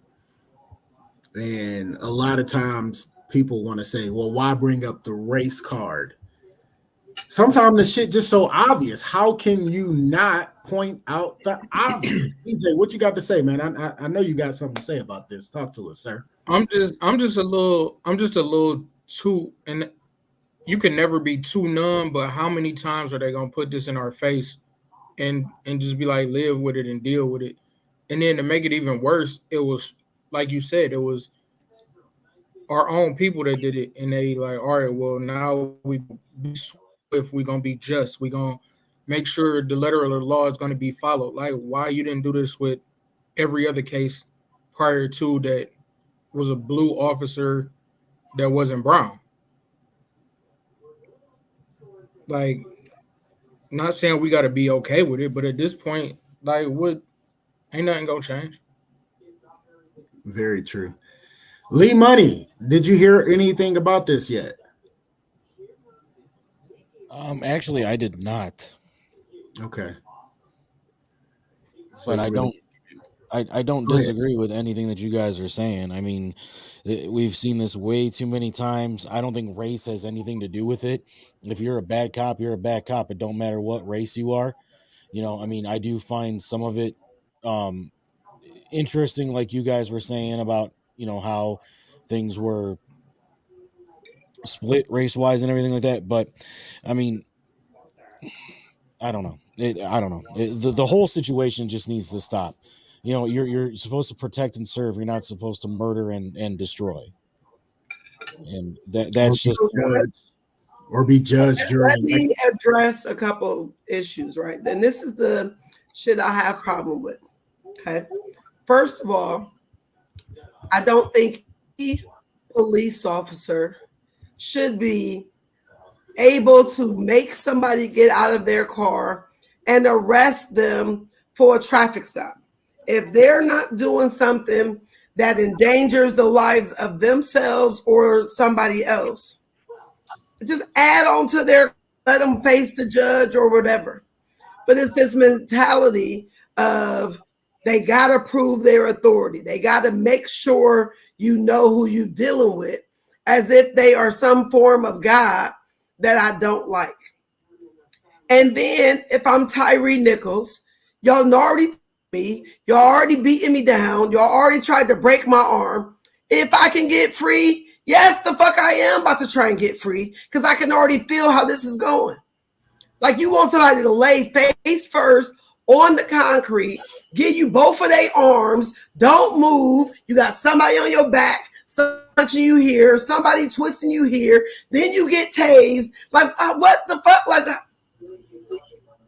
And a lot of times people want to say, well, why bring up the race card? Sometimes the shit just so obvious. How can you not point out the obvious? DJ, what you got to say, man? I know you got something to say about this. Talk to us, sir.
I'm just a little too, and you can never be too numb, but how many times are they gonna put this in our face and just be like, live with it and deal with it? And then to make it even worse, it was like you said, it was our own people that did it, and they like, all right, well, now we be swift, we gonna be just, we gonna make sure the letter of the law is gonna be followed. Like, why you didn't do this with every other case prior to that was a blue officer that wasn't brown? Like, not saying we got to be okay with it, but at this point, like, what, ain't nothing gonna change.
Very true. Lee Money, did you hear anything about this yet?
Actually, I did not.
Okay.
But I don't disagree with anything that you guys are saying. I mean, we've seen this way too many times. I don't think race has anything to do with it. If you're a bad cop, you're a bad cop. It don't matter what race you are. You know, I mean, I do find some of it interesting, like you guys were saying about, you know, how things were split race wise and everything like that. But I mean, I don't know. The whole situation just needs to stop. You know, you're supposed to protect and serve. You're not supposed to murder and destroy. And that's just
or be judged during.
Let me address a couple issues, right? And this is the shit I have problem with. Okay. First of all, I don't think any police officer should be able to make somebody get out of their car and arrest them for a traffic stop. If they're not doing something that endangers the lives of themselves or somebody else, just add on to their, let them face the judge or whatever. But it's this mentality of they got to prove their authority. They got to make sure you know who you're dealing with, as if they are some form of God that I don't like. And then if I'm Tyree Nichols, y'all already me, y'all already beating me down, y'all already tried to break my arm. If I can get free, yes, the fuck I am about to try and get free, because I can already feel how this is going. Like, you want somebody to lay face first on the concrete, give you both of their arms, don't move, you got somebody on your back, punching you here, somebody twisting you here, then you get tased. Like, what the fuck? Like,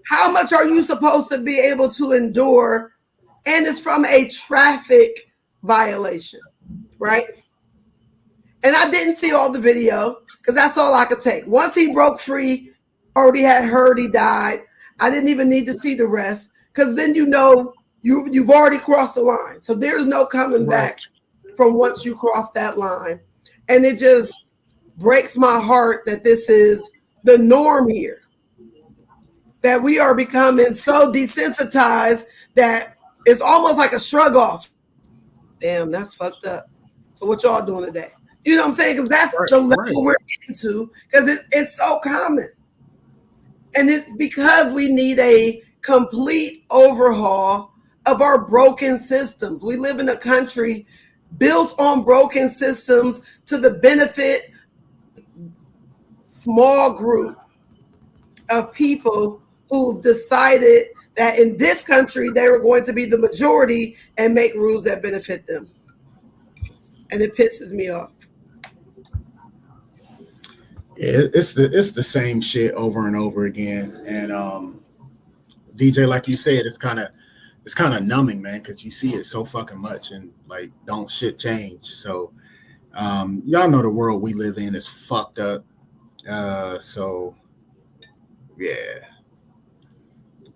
how much are you supposed to be able to endure? And it's from a traffic violation, right? And I didn't see all the video because that's all I could take. Once he broke free, already had heard he died. I didn't even need to see the rest, because then you know you've already crossed the line. So there's no coming back from once you cross that line. And it just breaks my heart that this is the norm here, that we are becoming so desensitized that it's almost like a shrug off. Damn, that's fucked up. So what y'all doing today? You know what I'm saying? Because that's the level we're getting to, because it's so common. And it's because we need a complete overhaul of our broken systems. We live in a country built on broken systems to the benefit small group of people who decided that in this country they were going to be the majority and make rules that benefit them. And it pisses me off.
Yeah, it's the same shit over and over again. And DJ, like you said, it's kind of numbing, man, because you see it so fucking much, and like, don't shit change. So y'all know the world we live in is fucked up. So yeah,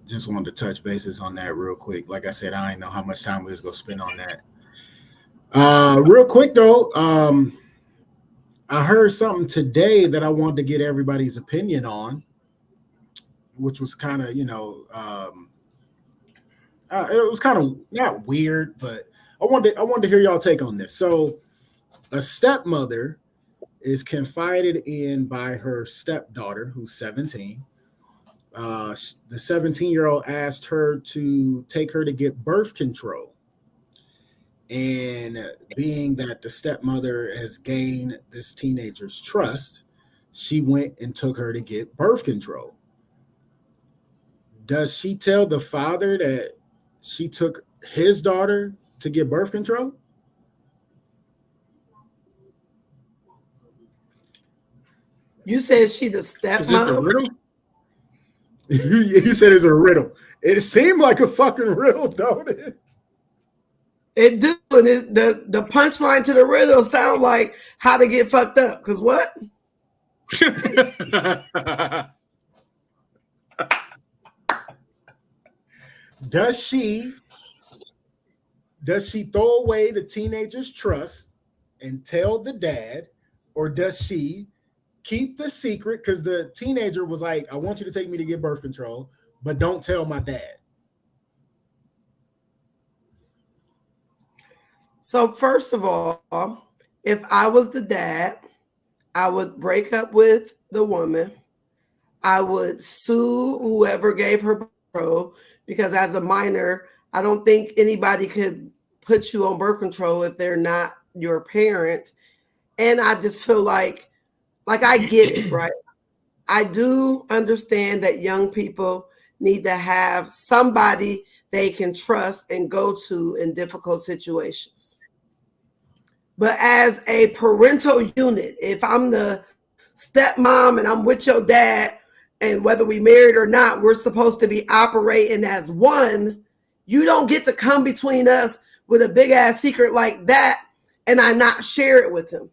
just wanted to touch bases on that real quick. Like I said, I didn't know how much time we was gonna spend on that. Real quick though, I heard something today that I wanted to get everybody's opinion on. which was kind of, it was kind of not weird, but I wanted to hear y'all take on this. So a stepmother is confided in by her stepdaughter, who's 17. The 17-year-old asked her to take her to get birth control. And being that the stepmother has gained this teenager's trust, she went and took her to get birth control. Does she tell the father that she took his daughter to get birth control?
You said she the
Is this a
stepmom?
riddle?
You said it's a riddle. It seemed like a fucking riddle, don't it?
It do. And the punchline to the riddle sound like how to get fucked up. Because what?
Does she throw away the teenager's trust and tell the dad, or does she keep the secret? Because the teenager was like, I want you to take me to get birth control, but don't tell my dad.
So first of all, if I was the dad, I would break up with the woman. I would sue whoever gave her birth control, because as a minor, I don't think anybody could put you on birth control if they're not your parent. And I just feel like I get it, right? I do understand that young people need to have somebody they can trust and go to in difficult situations. But as a parental unit, if I'm the stepmom and I'm with your dad, and whether we married or not, we're supposed to be operating as one. You don't get to come between us with a big ass secret like that and I not share it with him.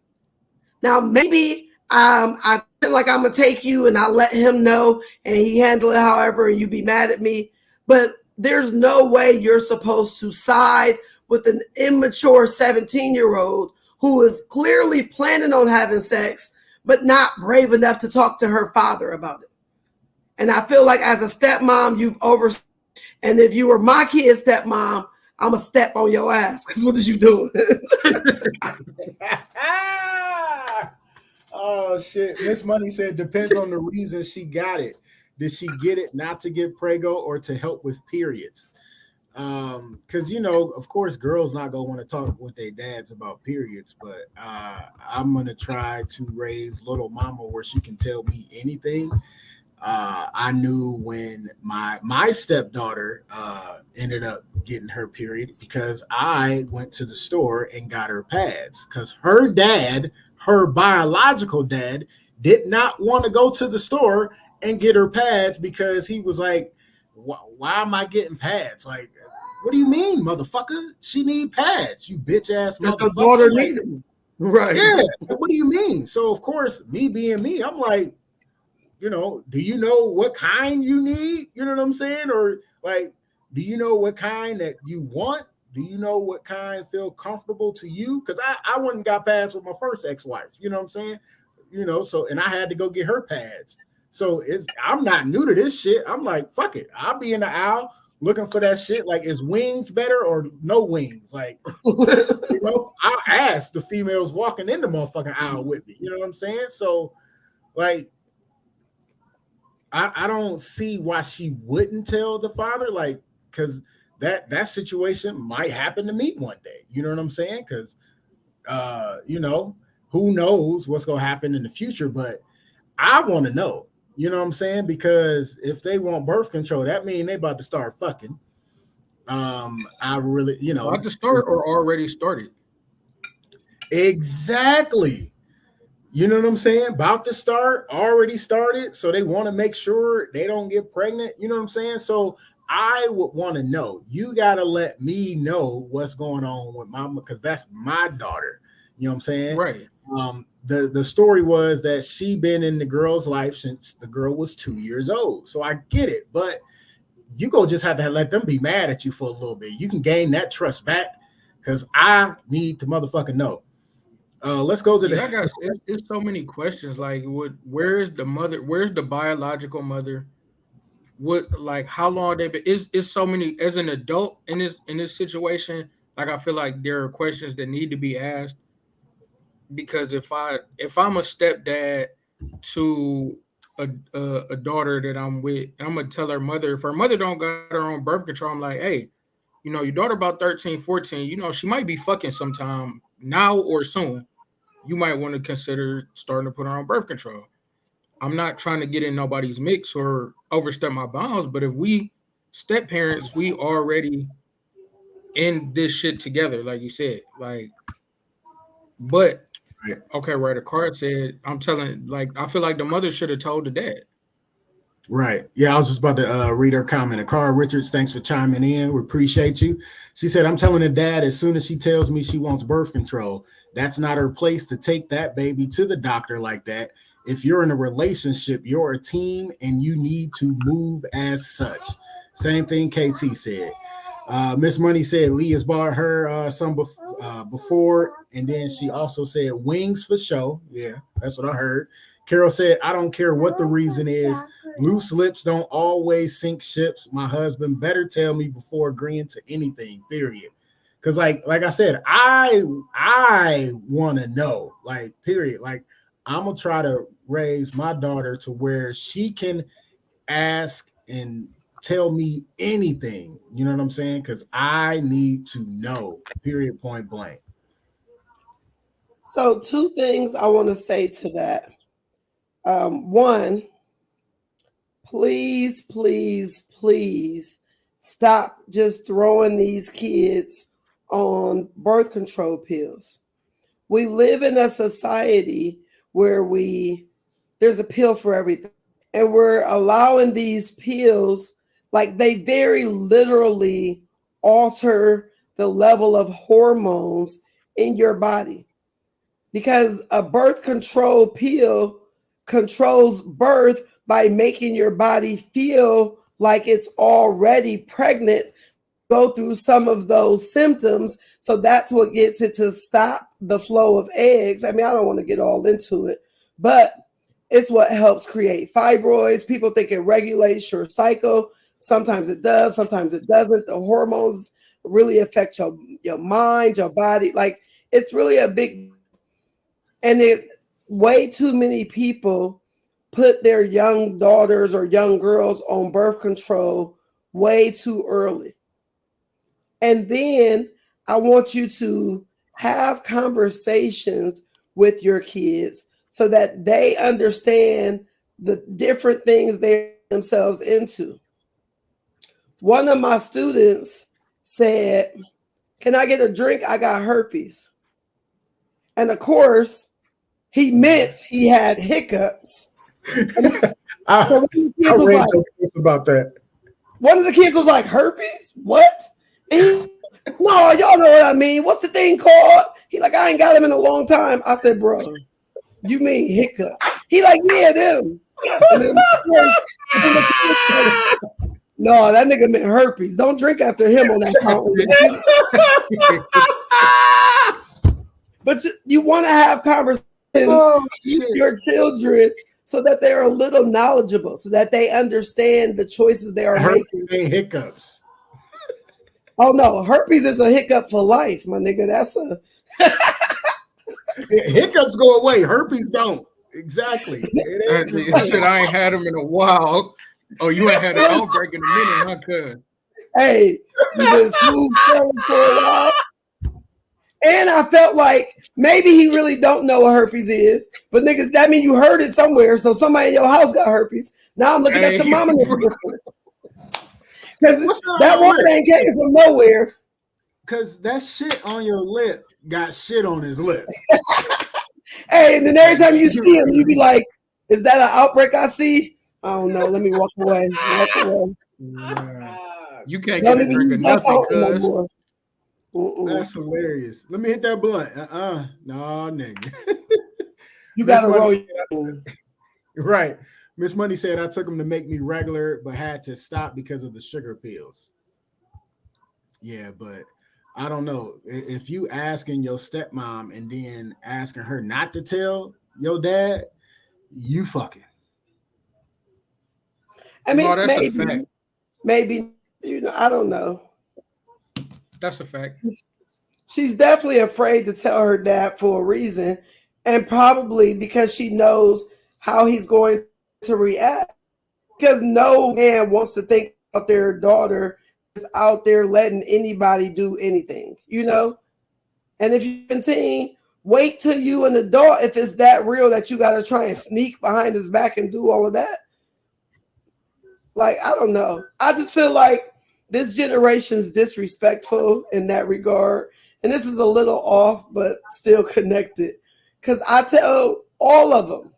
Now, maybe I feel like I'm going to take you and I let him know and he handle it however, and you be mad at me. But there's no way you're supposed to side with an immature 17-year-old who is clearly planning on having sex, but not brave enough to talk to her father about it. And I feel like as a stepmom, you've and if you were my kid's stepmom, I'm going to step on your ass, because what is you doing?
Oh, shit. Miss Money said, depends on the reason she got it. Did she get it not to get prego or to help with periods? Because, of course, girls not going to want to talk with their dads about periods, but I'm going to try to raise little mama where she can tell me anything. I knew when my stepdaughter ended up getting her period because I went to the store and got her pads, because her dad, her biological dad, did not want to go to the store and get her pads because he was like, why am I getting pads? Like, what do you mean, motherfucker? She need pads, you bitch ass motherfucker.
Her daughter needed them. Right.
Yeah. What do you mean? So, of course, me being me, I'm like, do you know what kind you need? You know what I'm saying? Or like, do you know what kind that you want? Do you know what kind feel comfortable to you? Because I went and got pads with my first ex-wife. You know what I'm saying? So, and I had to go get her pads. So I'm not new to this shit. I'm like, fuck it. I'll be in the aisle looking for that shit. Like, is wings better or no wings? Like, I'll ask the females walking in the motherfucking aisle with me. You know what I'm saying? So, like, I don't see why she wouldn't tell the father, like, because that situation might happen to me one day. You know what I'm saying? Because, who knows what's going to happen in the future, but I want to know. You know what I'm saying? Because if they want birth control, that means they about to start fucking. I really,
About to start or already started?
Exactly. You know what I'm saying? About to start, already started. So they want to make sure they don't get pregnant. You know what I'm saying? So I would want to know. You got to let me know what's going on with mama, because that's my daughter. You know what I'm saying?
Right.
The story was that she been in the girl's life since the girl was 2 years old. So I get it. But you go just have to let them be mad at you for a little bit. You can gain that trust back, because I need to motherfucking know. Let's go to the.
It's so many questions. Like, where's the mother? Where's the biological mother? what, like, how long they been? It's so many as an adult in this situation. Like, I feel like there are questions that need to be asked, because if I'm a stepdad to a daughter that I'm with, and I'm gonna tell her mother, if her mother don't got her own birth control, I'm like, hey, your daughter about 13, 14, she might be fucking sometime now or soon. You might want to consider starting to put her on birth control. I'm not trying to get in nobody's mix or overstep my bounds, but if we step parents, we already in this shit together, like you said. Like, but okay, right. A card said, I'm telling, like, I feel like the mother should have told the dad.
Right. Yeah, I was just about to read her comment. Carl Richards, thanks for chiming in. We appreciate you. She said, I'm telling the dad as soon as she tells me she wants birth control, that's not her place to take that baby to the doctor like that. If you're in a relationship, you're a team and you need to move as such. Same thing KT said. Miss Money said Lee has bought her some before, and then she also said wings for show. Yeah, that's what I heard. Carol said, I don't care what the reason is. Loose lips don't always sink ships. My husband better tell me before agreeing to anything, period. Because like I said, I want to know, like, period. Like, I'm going to try to raise my daughter to where she can ask and tell me anything. You know what I'm saying? Because I need to know, period, point blank.
So 2 things I want to say to that. One, please stop just throwing these kids on birth control pills. We live in a society where there's a pill for everything, and we're allowing these pills, like, they very literally alter the level of hormones in your body, because a birth control pill controls birth by making your body feel like it's already pregnant, go through some of those symptoms. So that's what gets it to stop the flow of eggs. I mean, I don't want to get all into it, but it's what helps create fibroids. People think it regulates your cycle. Sometimes it does, sometimes it doesn't. The hormones really affect your mind, your body. Like, it's really a big, and way too many people put their young daughters or young girls on birth control way too early. And then I want you to have conversations with your kids so that they understand the different things they themselves into. One of my students said, can I get a drink? I got herpes. And of course, he meant he had hiccups.
I read about that.
One of the kids was like, herpes? What? And no, y'all know what I mean. What's the thing called? He like, I ain't got him in a long time. I said, bro, you mean hiccup? He like, yeah, them. No, that nigga meant herpes. Don't drink after him on that fountain. But you want to have conversations with your children so that they're a little knowledgeable, so that they understand the choices they are making.
Hiccups.
Oh no, herpes is a hiccup for life, my nigga. That's a
hiccups go away. Herpes don't. Exactly.
Shit, I ain't had them in a while. Oh, you ain't had an outbreak in a minute, huh, cuz?
Hey, you been smooth sailing for a while. And I felt like maybe he really don't know what herpes is, but niggas, that means you heard it somewhere. So somebody in your house got herpes. Now I'm looking at your mama. Because that woman ain't came from nowhere.
Because that shit on your lip got shit on his lip.
Hey, and then every time you see him, you be like, is that an outbreak I see? I don't know. Let me walk away.
You can't get a drink of nothing, cuz.
That's hilarious. Let me hit that blunt. No, nigga.
You gotta roll.
Right. Miss Money said I took him to make me regular, but had to stop because of the sugar pills. Yeah, but I don't know. If you asking your stepmom and then asking her not to tell your dad, you fucking.
I mean,
No, that's a fact.
maybe, I don't know.
That's a fact.
She's definitely afraid to tell her dad for a reason, and probably because she knows how he's going to react. Because no man wants to think about their daughter is out there letting anybody do anything, And if you're 17, wait till you an adult if it's that real that you got to try and sneak behind his back and do all of that. Like, I don't know. I just feel like this generation's disrespectful in that regard. And this is a little off, but still connected. Because I tell all of them,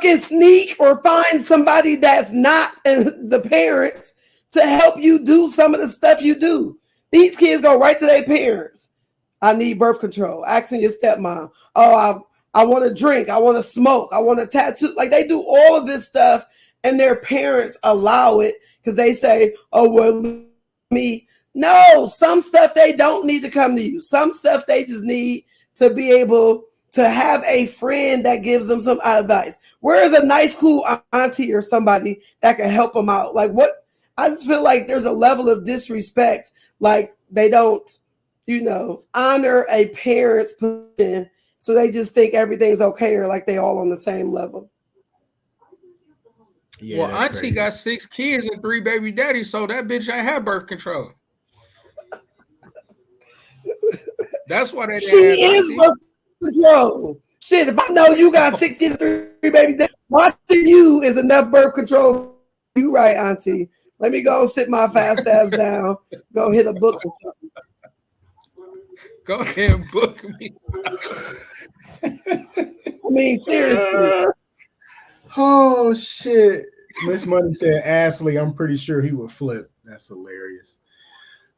you can sneak or find somebody that's not the parents to help you do some of the stuff you do. These kids go right to their parents. I need birth control. Asking your stepmom. Oh, I want to drink. I want to smoke. I want a tattoo. Like, they do all of this stuff, and their parents allow it because they say, oh, well, me. No, some stuff they don't need to come to you. Some stuff they just need to be able to have a friend that gives them some advice. Where is a nice, cool auntie or somebody that can help them out? Like, what? I just feel like there's a level of disrespect. Like, they don't, honor a parent's position. So they just think everything's okay, or like they all on the same level.
Yeah, well, auntie crazy. Got 6 kids and 3 baby daddies, so that bitch ain't have birth control. That's why they didn't have is birth
control. Shit, if I know you got 6 kids and 3 babies, watching you is enough birth control. You right, auntie. Let me go and sit my fast ass down. Go hit a book or something.
Go ahead and book me.
I mean, seriously.
Oh, shit. Miss Money said, Ashley, I'm pretty sure he would flip. That's hilarious.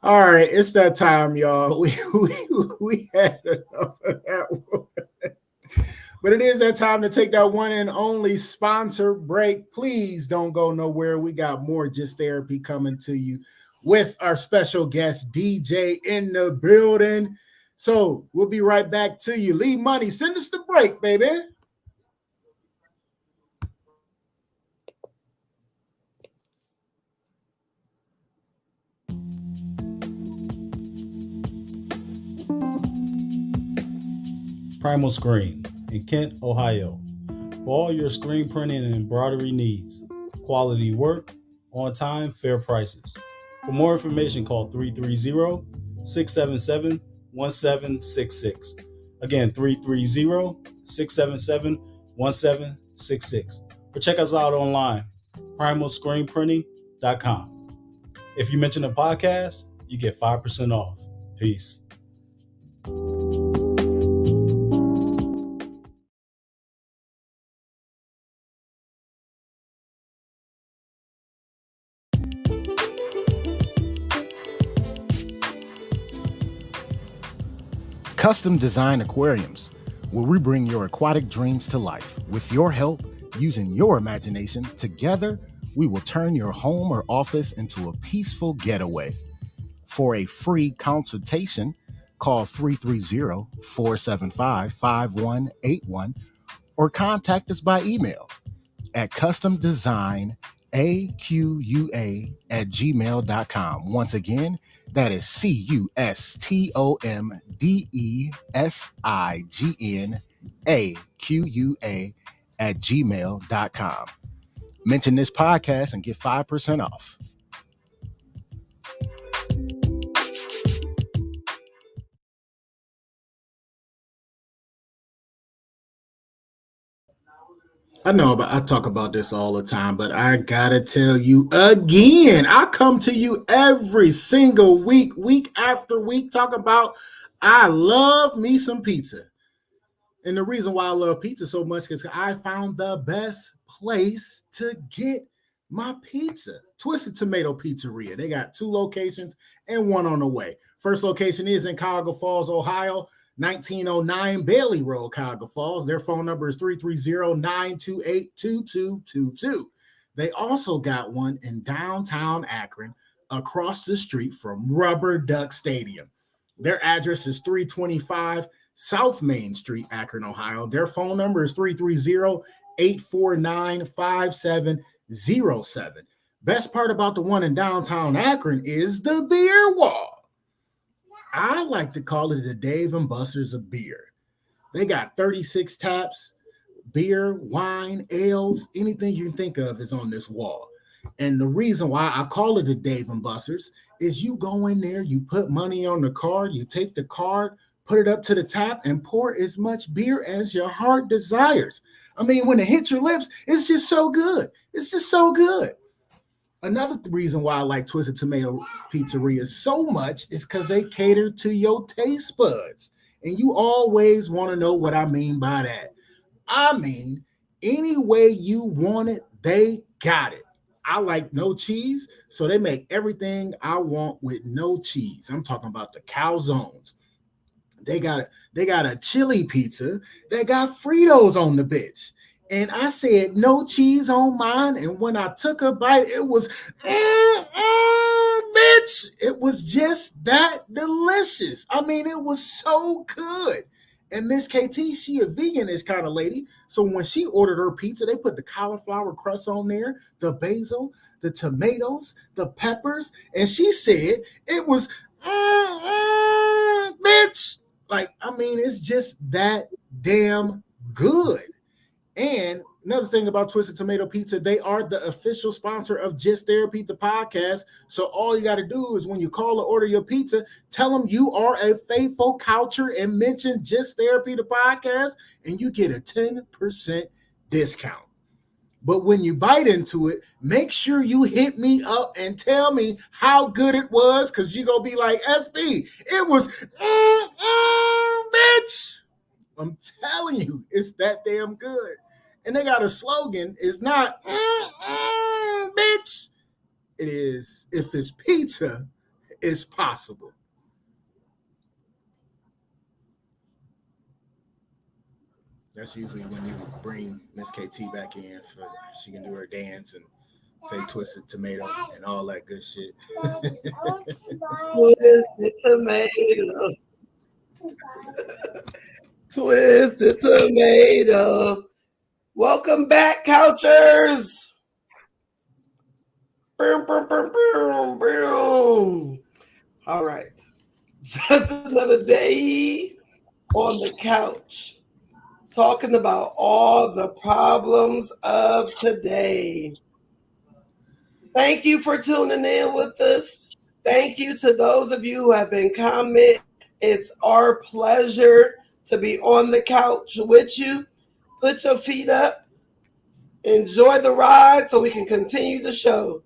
All right, it's that time, y'all. We had enough of that one. But it is that time to take that one and only sponsor break. Please don't go nowhere. We got more Just Therapy coming to you with our special guest, DJ, in the building. So we'll be right back to you. Lee Money, send us the break, baby.
Primal Screen in Kent, Ohio. For all your screen printing and embroidery needs. Quality work, on time, fair prices. For more information, call 330-677-1766. Again, 330-677-1766. Or check us out online, primalscreenprinting.com. If you mention a podcast, you get 5% off. Peace.
Custom Design Aquariums, where we bring your aquatic dreams to life. With your help, using your imagination, together, we will turn your home or office into a peaceful getaway. For a free consultation, call 330-475-5181 or contact us by email at customdesignaqua@gmail.com. Once again, that is customdesignaqua@gmail.com. Mention this podcast and get 5% off.
I know, but I talk about this all the time, but I gotta tell you again, I come to you every single week, week after week, talk about I love me some pizza. And the reason why I love pizza so much is I found the best place to get my pizza. Twisted Tomato Pizzeria. They got 2 locations and 1 on the way. First location is in Cuyahoga Falls, Ohio. 1909 Bailey Road, Cuyahoga Falls. Their phone number is 330-928-2222. They also got one in downtown Akron, across the street from Rubber Duck Stadium. Their address is 325 South Main Street, Akron, Ohio. Their phone number is 330-849-5700. Best part about the one in downtown Akron is the beer wall. I like to call it the Dave and Buster's of beer. They got 36 taps, beer, wine, ales, anything you can think of is on this wall. And the reason why I call it the Dave and Buster's is you go in there, you put money on the card, you take the card, put it up to the tap, and pour as much beer as your heart desires. I mean, when it hits your lips, it's just so good. It's just so good. Another reason why I like Twisted Tomato Pizzeria so much is because they cater to your taste buds. And you always want to know what I mean by that. I mean, any way you want it, they got it. I like no cheese, so they make everything I want with no cheese. I'm talking about the calzones. They got a chili pizza that got Fritos on the bitch. And I said no cheese on mine. And when I took a bite, it was bitch. It was just that delicious. I mean, it was so good. And Miss KT, she a veganish kind of lady. So when she ordered her pizza, they put the cauliflower crust on there, the basil, the tomatoes, the peppers. And she said it was bitch. Like, I mean, it's just that damn good. And another thing about Twisted Tomato Pizza, they are the official sponsor of Just Therapy, the podcast. So all you got to do is when you call or order your pizza, tell them you are a faithful coucher and mention Just Therapy, the podcast, and you get a 10% discount. But when you bite into it, make sure you hit me up and tell me how good it was, because you're going to be like, SB, it was, bitch. I'm telling you, it's that damn good. And they got a slogan. It's not, bitch. It is, if it's pizza, it's possible. That's usually when you bring Miss KT back in so she can do her dance and say Twisted Tomato and all that good shit.
Twisted Tomato. Twisted Tomato. Welcome back, Couchers. Boom, boom, boom, boom, boom. All right. Just another day on the couch, talking about all the problems of today. Thank you for tuning in with us. Thank you to those of you who have been commenting. It's our pleasure to be on the couch with you. Put your feet up. Enjoy the ride so we can continue the show.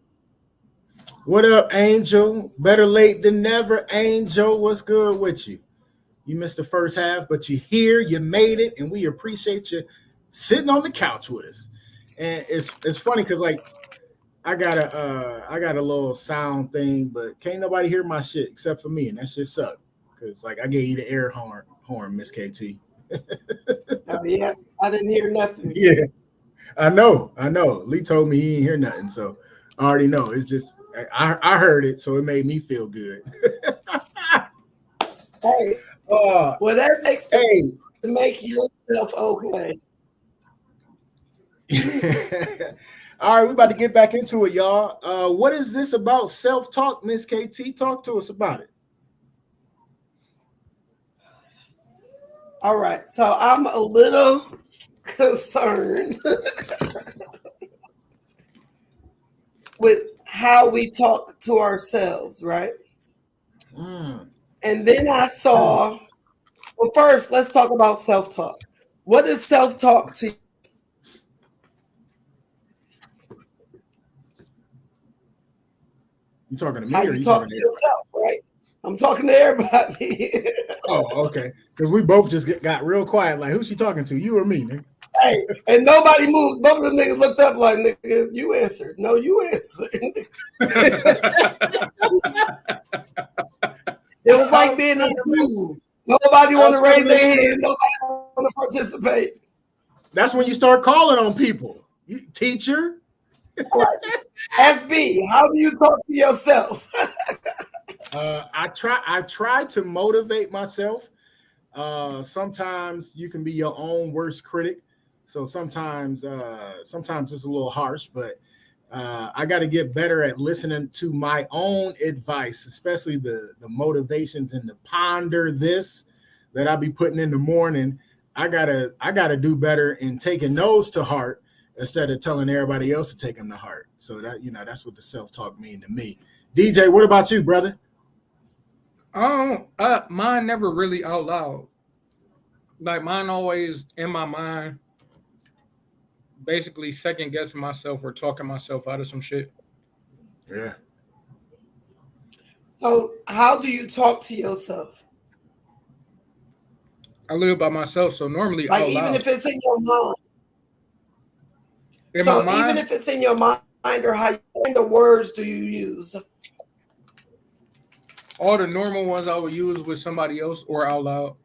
What up, Angel? Better late than never. Angel, what's good with you? You missed the first half, but you're here, you made it, and we appreciate you sitting on the couch with us. And it's funny because like I got a little sound thing, but can't nobody hear my shit except for me, and that shit sucked. Because like I gave you the air horn, Miss KT.
Oh yeah, I didn't hear nothing.
Yeah, I know. Lee told me he didn't hear nothing, so I already know. It's just I heard it, so it made me feel good.
Hey, whatever it takes to make yourself okay.
All right, we're about to get back into it, y'all. What is this about self-talk, Miss KT? Talk to us about it.
All right, so I'm a little concerned with how we talk to ourselves, right? And then I saw, well, first, let's talk about self-talk. What is self-talk to you?
You talking to me?
How
or
you
you
talk to yourself, right? I'm talking to everybody.
Oh, okay. Because we both just got real quiet. Like, who's she talking to? You or me, nigga?
Hey, and nobody moved. Both of them niggas looked up like, nigga, you answered. No, you answered. It was like being in school. Nobody want to raise their hand. Nobody want to participate.
That's when you start calling on people. Teacher.
Right. SB, how do you talk to yourself?
I try to motivate myself. Sometimes you can be your own worst critic. So sometimes it's a little harsh, but I got to get better at listening to my own advice, especially the motivations and the ponder this that I be putting in the morning. I gotta do better in taking those to heart instead of telling everybody else to take them to heart. So that, you know, that's what the self-talk mean to me. DJ, what about you, brother?
Mine never really out loud. Like mine always in my mind, basically second guessing myself or talking myself out of some shit.
Yeah.
So how do you talk to yourself?
I live by myself, so normally
Like
out
even
loud.
if it's in your mind.
In
So
my mind,
even if it's in your mind, or how the words do you use?
all the normal ones I would use with somebody else or out loud.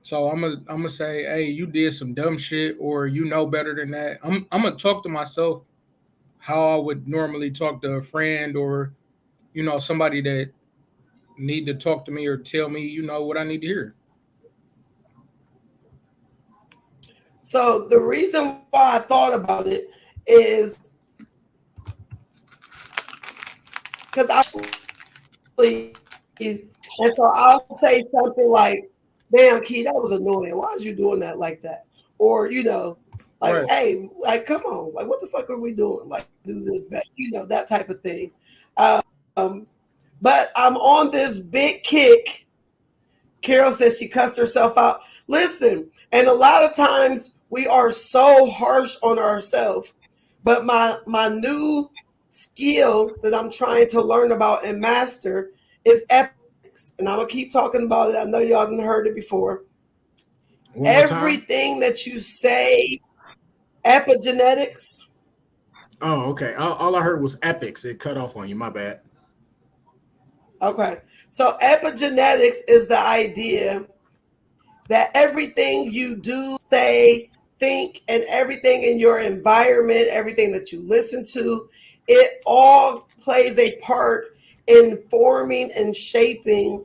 So I'm gonna say, hey, you did some dumb shit, or you know better than that. I'm gonna talk to myself how I would normally talk to a friend or, you know, somebody that need to talk to me or tell me, you know, what I need to hear.
So the reason why I thought about it is because and so I'll say something like, damn, Key, that was annoying. Why is you doing that like that? Or, you know, like,
Right.
hey, like, come on, like, what the fuck are we doing? Like, do this better, you know, that type of thing. But I'm on this big kick. Carol says she cussed herself out. Listen, and a lot of times we are so harsh on ourselves. But my new skill that I'm trying to learn about and master is epics. And I'm gonna keep talking about it. I know y'all done heard it before.
One more time.
Everything that you say, epigenetics.
Oh, okay. All I heard was epics. It cut off on you. My bad.
Okay. So epigenetics is the idea that everything you do, say, think, and everything in your environment, everything that you listen to, it all plays a part in forming and shaping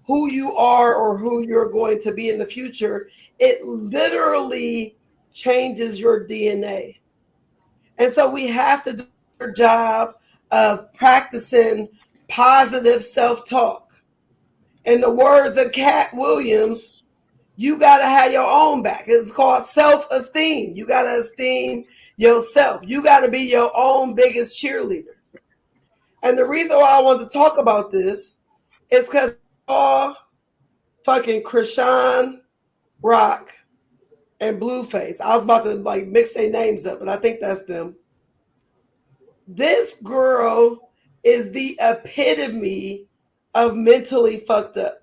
who you are or who you're going to be in the future. It literally changes your DNA. And so we have to do our job of practicing positive self-talk. In the words of Cat Williams, you got to have your own back. It's called self-esteem. You got to esteem yourself. You got to be your own biggest cheerleader. And the reason why I want to talk about this is because all fucking Krishan Rock and Blueface. I was about to like mix their names up, but I think that's them. This girl is the epitome of mentally fucked up.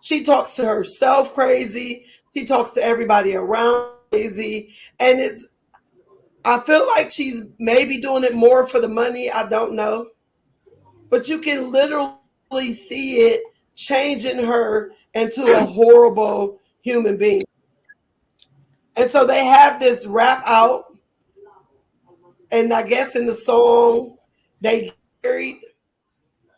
She talks to herself crazy. She talks to everybody around crazy. And I feel like she's maybe doing it more for the money. I don't know. But you can literally see it changing her into a horrible human being. And so they have this rap out. And I guess in the song, they married.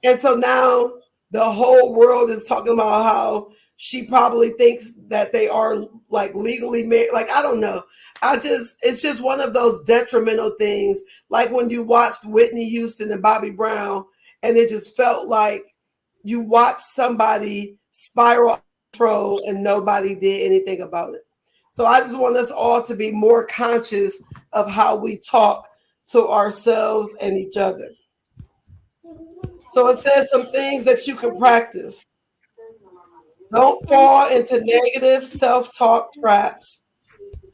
And so now the whole world is talking about how she probably thinks that they are like legally married. Like, I don't know. It's just one of those detrimental things. Like when you watched Whitney Houston and Bobby Brown, and it just felt like you watched somebody spiral out of control and nobody did anything about it. So I just want us all to be more conscious of how we talk to ourselves and each other. So it says some things that you can practice. Don't fall into negative self-talk traps.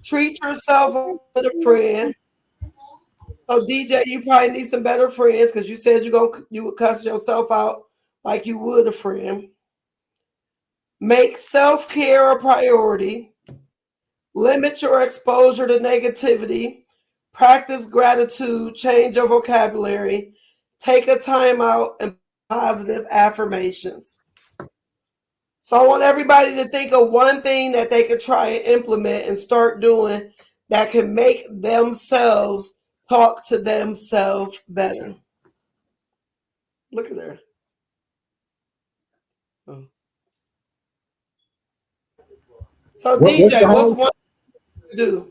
Treat yourself with a friend. So DJ, you probably need some better friends because you said you would cuss yourself out like you would a friend. Make self-care a priority. Limit your exposure to negativity. Practice gratitude. Change your vocabulary. Take a time out and positive affirmations. So I want everybody to think of one thing that they could try and implement and start doing that can make themselves talk to themselves better. Look at there. Oh. So DJ, what's one thing to do?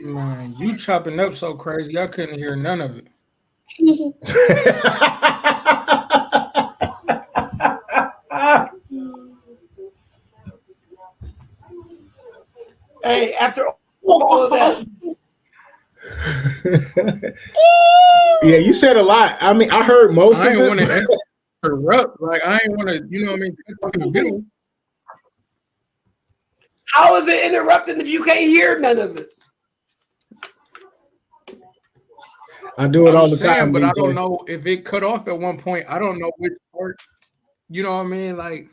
Man, you chopping up so crazy, I couldn't hear none of it.
Hey, after all of that,
Yeah, you said a lot. I mean, I heard most
I
of
ain't want
it.
to interrupt. Like I ain't want to, you know what I mean? Cut in the middle.
how is it interrupting if you can't hear none of it?
I do it
I'm
all the
saying,
time,
but I
DJ.
don't know if it cut off at one point. I don't know which part. You know what I mean? Like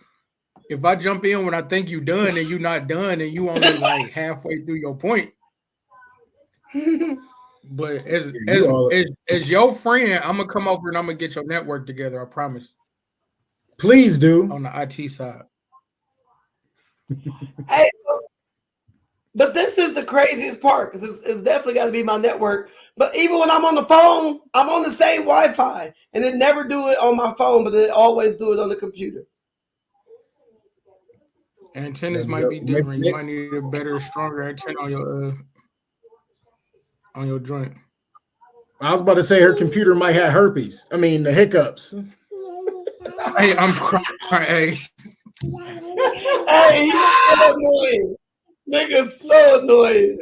if I jump in when I think you done and you not done and you only like halfway through your point. But as your friend, I'm gonna come over and I'm gonna get your network together. I promise.
Please do.
On the IT side.
Hey, but this is the craziest part because it's definitely got to be my network. But even when I'm on the phone, I'm on the same Wi-Fi, and it never do it on my phone, but it always do it on the computer.
Antennas might be different. You might need a better, stronger antenna on your joint.
I was about to say her computer might have herpes. I mean, the hiccups.
Hey, I'm crying.
Hey, he's so annoying. Nigga's so annoying.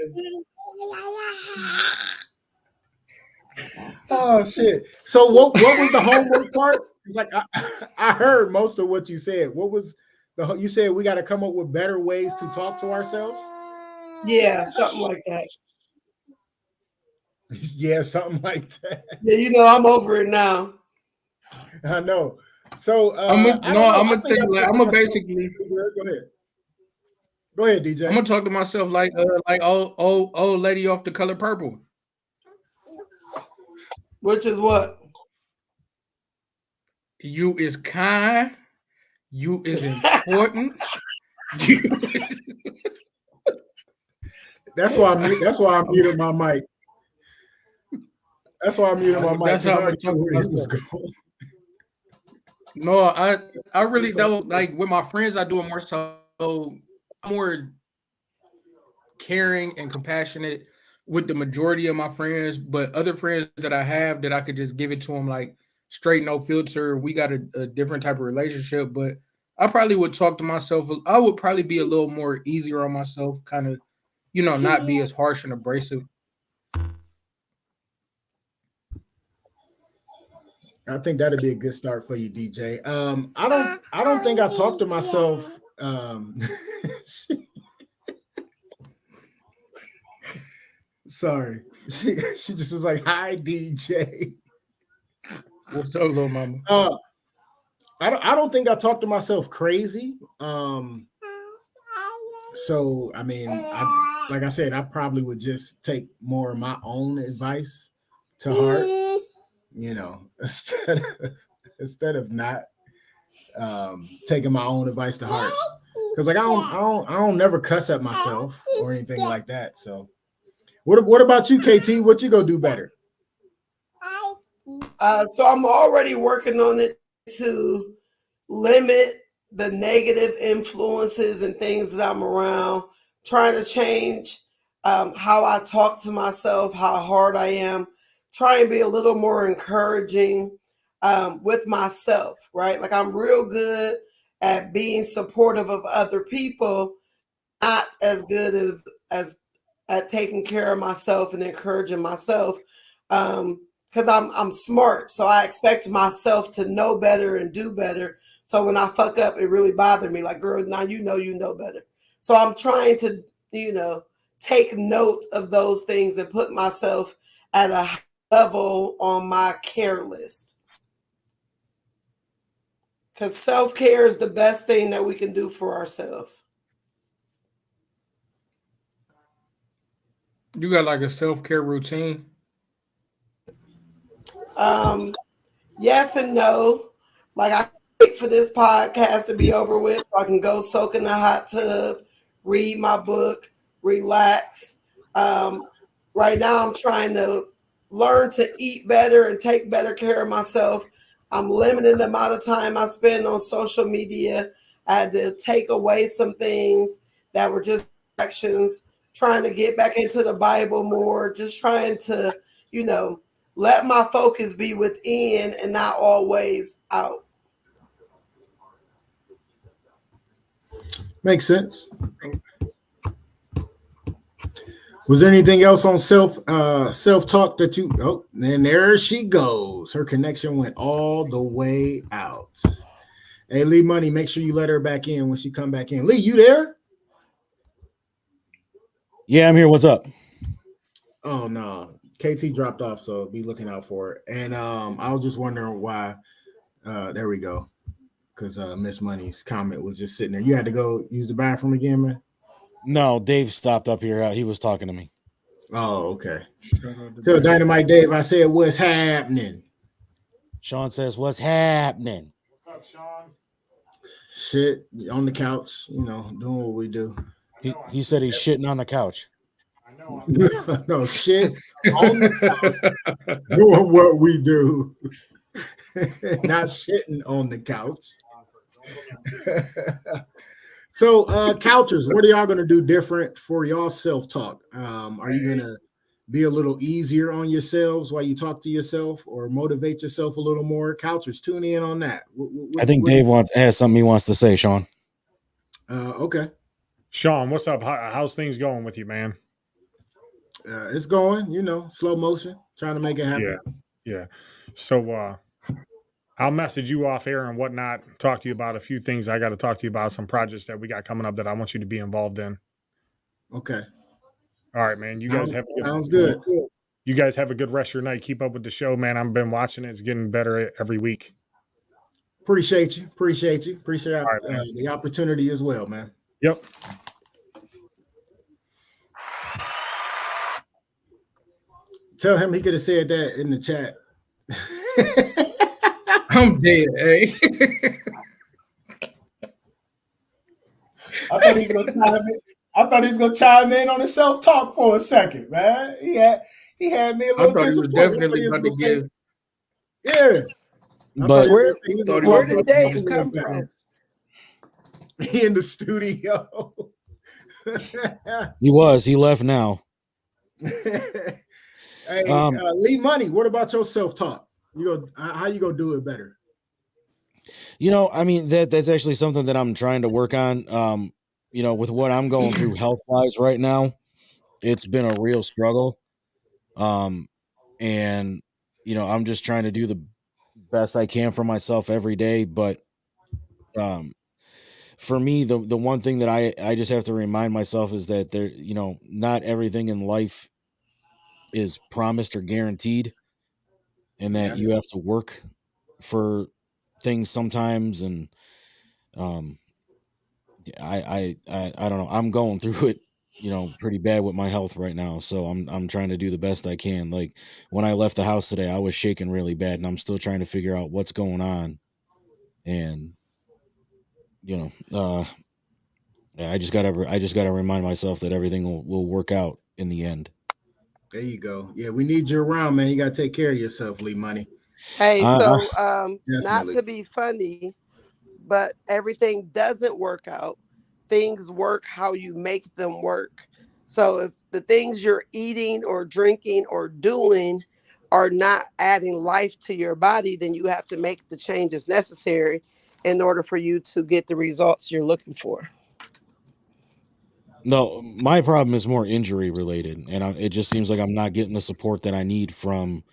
Oh shit! So what was the homework part? It's like I heard most of what you said. What was you said? We got to come up with better ways to talk to ourselves.
Yeah, something like that.
Yeah, something like that.
Yeah, you know, I'm over it now.
I know. So
I'm gonna basically
go ahead, DJ.
I'm gonna talk to myself like old lady off The Color Purple.
Which is what?
You is kind. You is important.
That's why I muted my mic. That's why I muted my mic.
That's how I'm talking about myself. No, I really don't like with my friends. I do it more caring and compassionate with the majority of my friends. But other friends that I have that I could just give it to them like straight, no filter. We got a different type of relationship. But I probably would talk to myself. I would probably be a little more easier on myself, kind of, not be as harsh and abrasive.
I think that'd be a good start for you, DJ. I don't think I talk to myself. Sorry, she just was like, "Hi, DJ."
What's up, little mama?
I don't think I talk to myself crazy. So I mean, like I said, I probably would just take more of my own advice to heart. Instead of not taking my own advice to heart, because like I don't never cuss at myself or anything like that. So, what about you, KT? What you gonna do better?
So I'm already working on it to limit the negative influences and things that I'm around. Trying to change how I talk to myself, how hard I am. Try and be a little more encouraging with myself, right? Like I'm real good at being supportive of other people, not as good as at taking care of myself and encouraging myself. Because I'm smart, so I expect myself to know better and do better. So when I fuck up, it really bothered me. Like, girl, now you know better. So I'm trying to, take note of those things and put myself at a level on my care list. Because self-care is the best thing that we can do for ourselves.
You got like a self-care routine?
Yes and no. Like I wait for this podcast to be over with so I can go soak in the hot tub, read my book, relax. Right now I'm trying to learn to eat better and take better care of myself. I'm limiting the amount of time I spend on social media. I had to take away some things that were just distractions trying to get back into the Bible more, just trying to, let my focus be within and not always out.
Makes sense. Was there anything else on self-talk that you? Oh, and there she goes. Her connection went all the way out. Hey, Lee Money, make sure you let her back in when she come back in. Lee, you there?
Yeah, I'm here. What's up?
Oh no, KT dropped off, so be looking out for it. And I was just wondering why. There we go. Because Miss Money's comment was just sitting there. You had to go use the bathroom again, man?
No, Dave stopped up here. He was talking to me.
Oh, okay. Tell Dynamite Dave I said what's happening.
Sean says, what's happening?
What's up, Sean? Shit, on the couch, doing what we do.
He said he's shitting on the couch.
I know. No, shit on the couch, doing what we do. Not shitting on the couch. So, couchers, what are y'all gonna do different for y'all self-talk? Are you gonna be a little easier on yourselves while you talk to yourself, or motivate yourself a little more? Couchers, tune in on that.
I think Dave has something he wants to say, Sean.
Okay.
Sean, what's up? How's things going with you, man?
It's going, slow motion, trying to make it happen.
Yeah. So I'll message you off air and whatnot, talk to you about a few things. I got to talk to you about some projects that we got coming up that I want you to be involved in.
Okay.
All right, man. You guys
sounds good.
You guys have a good rest of your night. Keep up with the show, man. I've been watching it. It's getting better every week.
Appreciate you. Appreciate
right,
the opportunity as well, man.
Yep.
Tell him he could have said that in the chat.
I'm dead, hey.
I thought he was gonna chime in on the self-talk for a second, man. He had me a little.
I thought he was definitely about to give.
Yeah.
But
where did Dave come from?
He in the studio.
He left now.
Hey, Lee Money, what about your self-talk? How you gonna do it better?
I mean, that's actually something that I'm trying to work on. With what I'm going through health-wise right now, it's been a real struggle. And I'm just trying to do the best I can for myself every day. But for me, the one thing that I just have to remind myself is that not everything in life is promised or guaranteed, and that you have to work for things sometimes. And I don't know. I'm going through it, pretty bad with my health right now. So I'm trying to do the best I can. Like when I left the house today, I was shaking really bad, and I'm still trying to figure out what's going on. And I just gotta remind myself that everything will work out in the end.
There you go. Yeah, we need you around, man. You gotta take care of yourself, Lee Money.
Hey, not to be funny, but everything doesn't work out. Things work how you make them work. So if the things you're eating or drinking or doing are not adding life to your body, then you have to make the changes necessary in order for you to get the results you're looking for.
No, my problem is more injury related, and it just seems like I'm not getting the support that I need from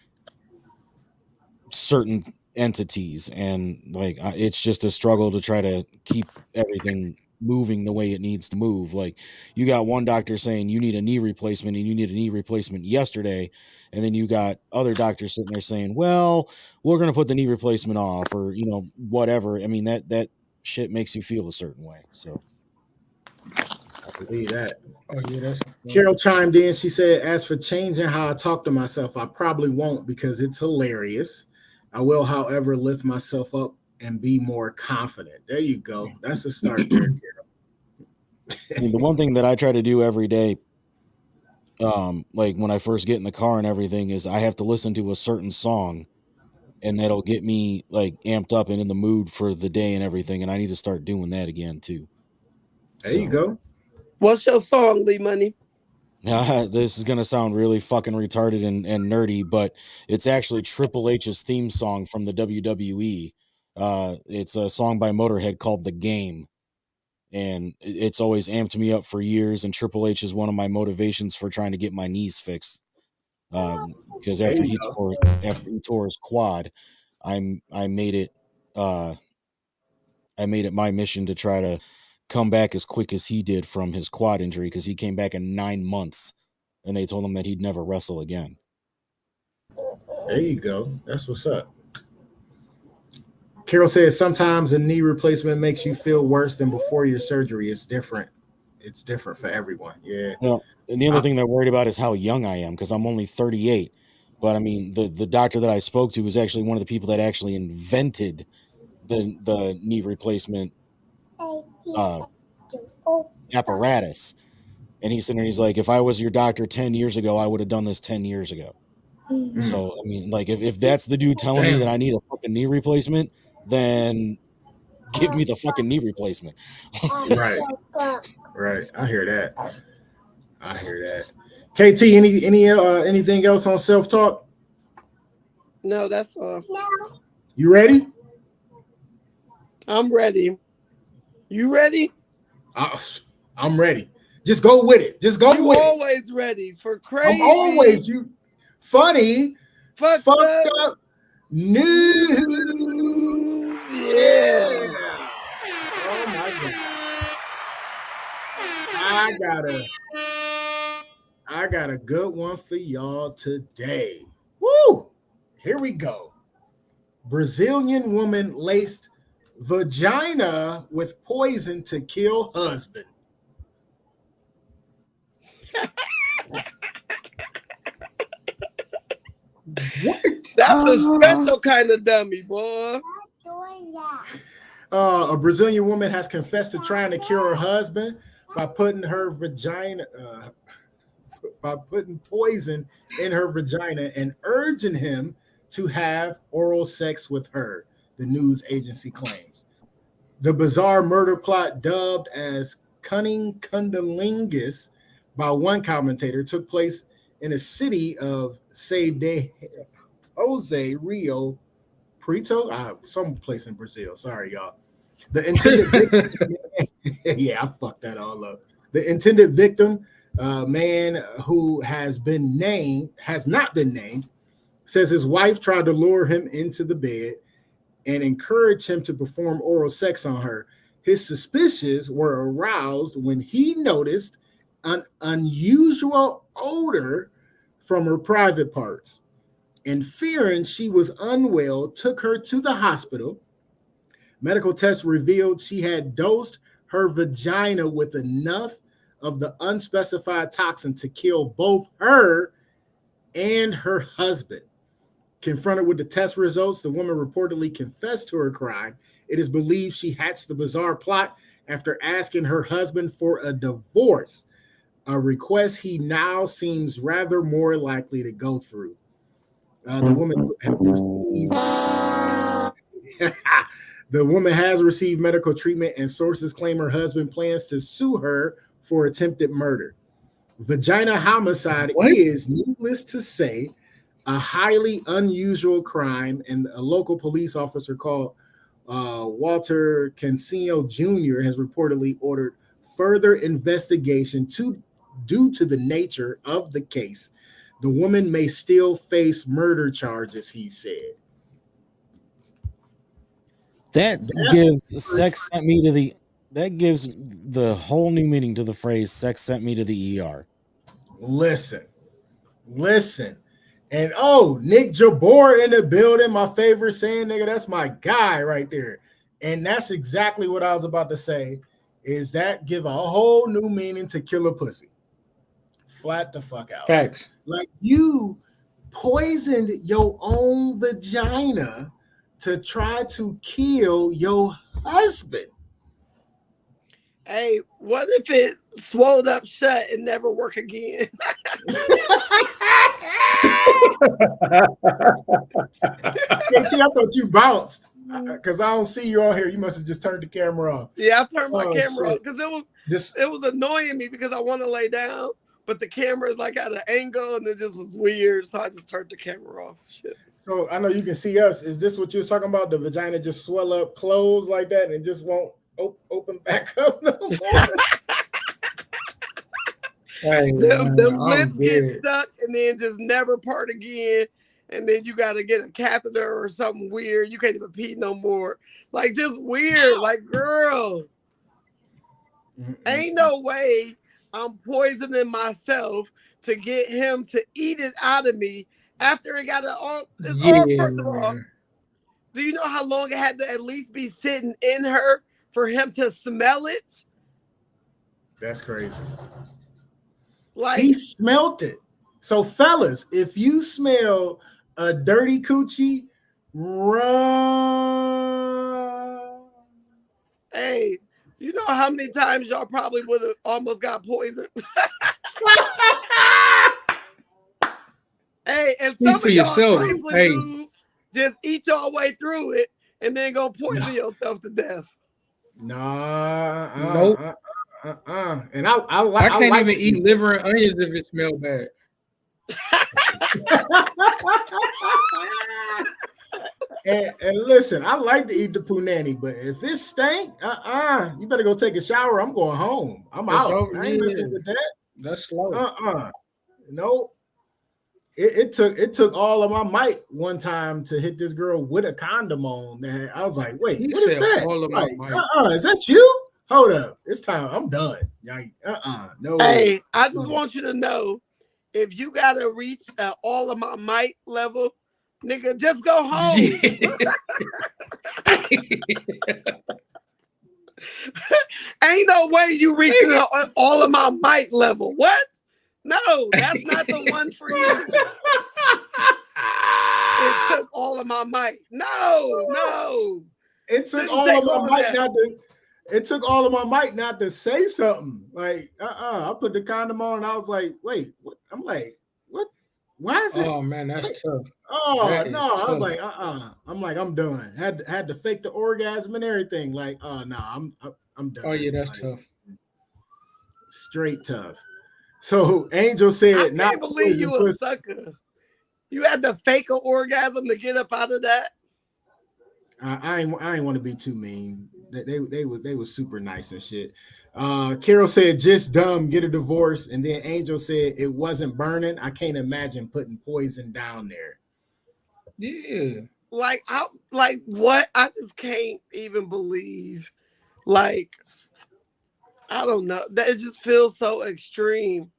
certain entities, and it's just a struggle to try to keep everything moving the way it needs to move. Like you got one doctor saying you need a knee replacement, and you need a knee replacement yesterday, and then you got other doctors sitting there saying, well, we're going to put the knee replacement off, or whatever. I mean, that shit makes you feel a certain way. So
I believe that.
Oh yeah,
Carol chimed in. She said, as for changing how I talk to myself, I probably won't, because it's hilarious. I will, however, lift myself up and be more confident. There you go. That's a start there, Carol.
I mean, the one thing that I try to do every day, like when I first get in the car and everything, is I have to listen to a certain song, and that'll get me like amped up and in the mood for the day and everything. And I need to start doing that again too.
There you go.
What's your song, Lee Money?
This is gonna sound really fucking retarded and nerdy, but it's actually Triple H's theme song from the WWE. It's a song by Motorhead called "The Game," and it's always amped me up for years. And Triple H is one of my motivations for trying to get my knees fixed. Because after he tore his quad, I made it my mission to try to come back as quick as he did from his quad injury, because he came back in 9 months and they told him that he'd never wrestle again.
There you go. That's what's up. Carol says sometimes a knee replacement makes you feel worse than before your surgery. It's different. It's different for everyone. Yeah.
Well, and the other thing they're worried about is how young I am, because I'm only 38. But I mean, the doctor that I spoke to was actually one of the people that actually invented the knee replacement apparatus. And he's sitting there, he's like, if I was your doctor 10 years ago, I would have done this 10 years ago. So, I mean, like, if that's the dude telling me that I need a fucking knee replacement, then give me the fucking knee replacement.
Right. Right. I hear that. KT, anything else on self-talk?
No, that's all.
You ready?
I'm ready. You ready?
I'm ready. Just go with it. Just go with it.
Always ready for crazy.
I'm always funny. Fucked up news.
Yeah.
Oh my God. I got a good one for y'all today. Woo! Here we go. Brazilian woman laced vagina with poison to kill husband.
What? That's a special kind of dummy, boy.
A Brazilian woman has confessed to trying to kill her husband by putting poison in her vagina and urging him to have oral sex with her, the news agency claims. The bizarre murder plot, dubbed as Cunning Cunnilingus by one commentator, took place in the city of Jose Rio Preto, some place in Brazil. Sorry, y'all. The intended victim, yeah, I fucked that all up. The intended victim, man who has not been named, says his wife tried to lure him into the bed and encourage him to perform oral sex on her. His suspicions were aroused when he noticed an unusual odor from her private parts, and fearing she was unwell, took her to the hospital. Medical tests revealed she had dosed her vagina with enough of the unspecified toxin to kill both her and her husband. Confronted with the test results, the woman reportedly confessed to her crime. It is believed she hatched the bizarre plot after asking her husband for a divorce, a request he now seems rather more likely to go through. The woman has received medical treatment, and sources claim her husband plans to sue her for attempted murder. Vagina homicide is, needless to say, a highly unusual crime, and a local police officer called Walter Cancino Jr. has reportedly ordered further investigation due to the nature of the case. The woman may still face murder charges, he said.
That gives the whole new meaning to the phrase "sex sent me to the ER."
Listen. And Nick Jabor in the building, my favorite saying, nigga, that's my guy right there. And that's exactly what I was about to say, is that give a whole new meaning to killer pussy. Flat the fuck out.
Facts.
Like, you poisoned your own vagina to try to kill your husband.
Hey, what if it swelled up shut and never work again?
KT, I thought you bounced because I don't see you on here. You must have just turned the camera off.
Yeah, I turned my camera off because it was annoying me because I want to lay down, but the camera is like at an angle, and it just was weird. So I just turned the camera off. Shit.
So I know you can see us. Is this what you was talking about? The vagina just swell up, close like that, and it just won't open back up no more?
Hey,
them
man, I'm
lips get
dead.
stuck and then just never part again. And then you got to get a catheter or something weird. You can't even pee no more. Like, just weird. Like, girl, ain't no way I'm poisoning myself to get him to eat it out of me after it got first of all,
Yeah.
do you know how long it had to at least be sitting in her for him to smell it?
That's crazy.
Like,
He smelt it. So, fellas, if you smell a dirty coochie, run.
hey, you know how many times y'all probably would have almost got poisoned? Hey, and
Speak
some
for
of y'all
yourself.
trifling
Hey.
dudes just eat your way through it and then go poison yourself to death.
Nah,
Nope.
And I like.
I can't
like
even
to
eat liver and onions if it smells bad.
and listen, I like to eat the punani, but if it stank, you better go take a shower. I'm going home. I'm
It's
out.
over,
I ain't
yeah.
messing with that.
That's slow.
No. It took all of my might one time to hit this girl with a condom on. That I was like, wait,
He
what is
said
that?
all of my
Like,
might.
is that you? Hold up, it's time. I'm done. Like, no.
Hey, I just want you to know, if you gotta reach all of my might level, nigga, just go home. Ain't no way you reaching all of my might level. What? No, that's not the one for you. It took all of my might. No.
It took
Didn't
all
take
of my
all of
might
that.
not to. It took all of my might not to say something. Like, I put the condom on and I was like, wait, what? I'm like, what? Why is it?
Oh man, that's tough.
Oh
That is
no! I was
tough.
like, I'm like, I'm done. Had to fake the orgasm and everything. Like, no, I'm done.
Oh yeah, that's
Like,
tough.
straight tough. So Angel said,
I
not
can't believe you a
pussy.
sucker. You had to fake an orgasm to get up out of that.
I ain't want to be too mean. They were super nice and shit. Carol said, just dumb, get a divorce. And then Angel said it wasn't burning. I can't imagine putting poison down there.
Yeah.
Like what? I just can't even believe. Like, I don't know. That it just feels so extreme.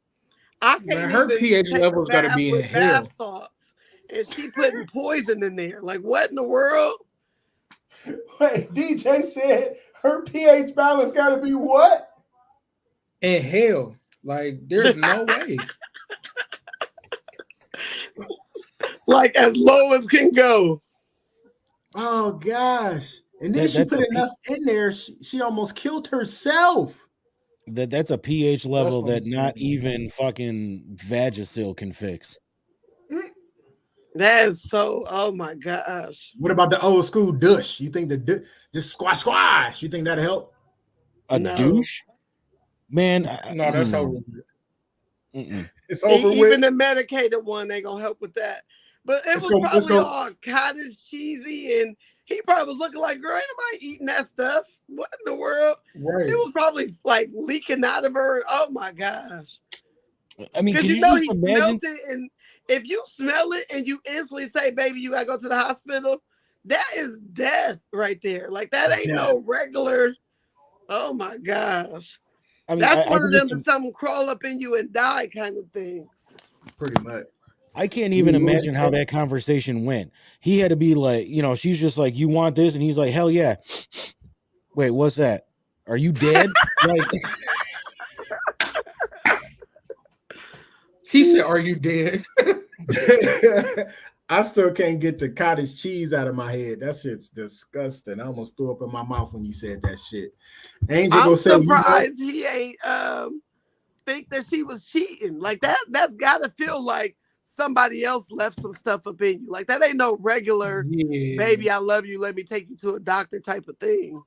I can't
Man, her
even
pH
take a
levels gotta
bath
be in
with
hell.
bath salts, and she putting poison in there. Like, what in the world?
Wait, DJ said her pH balance got to be what?
In hell. Like, there's no way.
Like, as low as can go.
Oh gosh! And then she
That's
put
a
enough in there. She almost killed herself.
That's a pH level
what I'm
that not
saying.
even fucking Vagisil can fix.
That is so. Oh my gosh!
What about the old school douche? You think the just squash? You think that'll help?
A
No.
douche? Man,
No, that's over.
It's over with.
Even the medicated one ain't gonna help with that. But it was probably all cottage cheesy, and he probably was looking like, girl, ain't nobody eating that stuff. What in the world?
Right.
It was probably like leaking out of her. Oh my gosh!
I mean,
Because
can
you know
just
he
imagine?
smelled it, and if you smell it and you instantly say, "Baby, you gotta go to the hospital," that is death right there. Like, that ain't no regular. Oh my gosh!
I mean,
That's
I
one
can
of them
just
that something crawl up in you and die kind of things.
Pretty much.
I can't even
What was
imagine
you
how
saying?
that conversation went. He had to be like, she's just like, you want this? And he's like, hell yeah. Wait, what's that? Are you dead? Like,
He said, "Are you dead?"
I still can't get the cottage cheese out of my head. That shit's disgusting. I almost threw up in my mouth when you said that shit. Angel
I'm
gonna say,
surprised he ain't think that she was cheating. Like, that's gotta feel like somebody else left some stuff up in you. Like, that ain't no regular baby, I love you, let me take you to a doctor type of thing.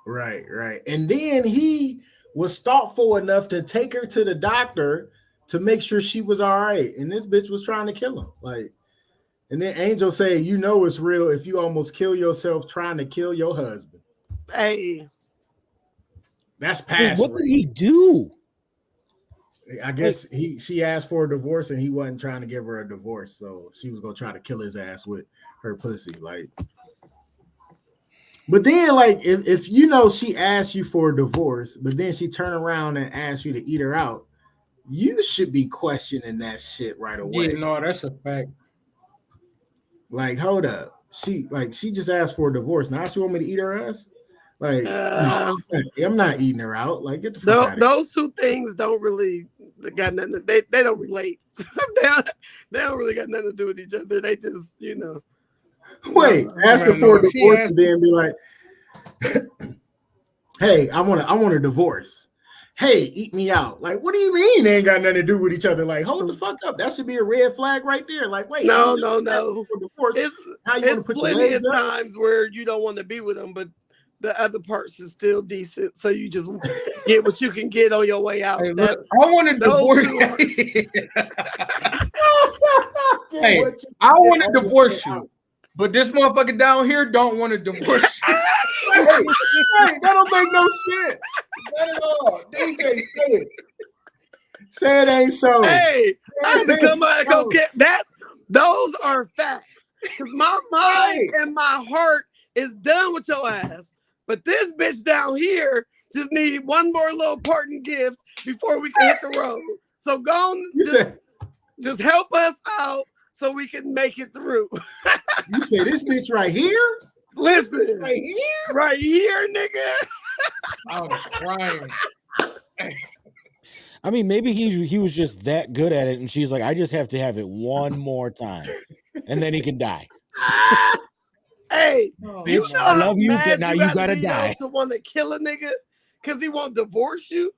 Right. And then he was thoughtful enough to take her to the doctor to make sure she was all right. And this bitch was trying to kill him. Like, and then Angel said, you know it's real if you almost kill yourself trying to kill your husband.
Hey.
That's past.
What did he do?
I guess she asked for a divorce and he wasn't trying to give her a divorce. So she was gonna try to kill his ass with her pussy. Like, but then like if you know she asked you for a divorce, but then she turned around and asked you to eat her out, you should be questioning that shit right away.
Yeah, no, that's a fact.
Like, hold up. She just asked for a divorce. Now she want me to eat her ass? Like, no, I'm not eating her out. Like, get the fuck out of here.
Those two things don't really got nothing. They don't relate. they don't really got nothing to do with each other. They just, you know.
Wait, asking for a divorce and then be like, hey, I want a divorce. Hey, eat me out. Like, what do you mean they ain't got nothing to do with each other? Like, hold the fuck up. That should be a red flag right there. Like, wait,
no.
It's
plenty of times where you don't want to be with them, but the other parts is still decent. So you just get what you can get on your way out.
Hey, look, I want to divorce Hey, I want to divorce you, but this motherfucker down here don't want to divorce you.
Hey, that don't make no sense. Not at all. DJ, say it. Say it ain't so.
Hey, I had to come out and go get that. Those are facts. Because my mind and my heart is done with your ass. But this bitch down here just need one more little parting gift before we can hit the road. So go on, just help us out so we can make it through.
You say this bitch right here?
Listen,
right here,
nigga.
I was crying.
I mean, maybe he was just that good at it, and she's like, I just have to have it one more time, and then he can die.
Hey, you know
I love you,
mad
but now you gotta
be
die.
To want to kill a nigga because he won't divorce you.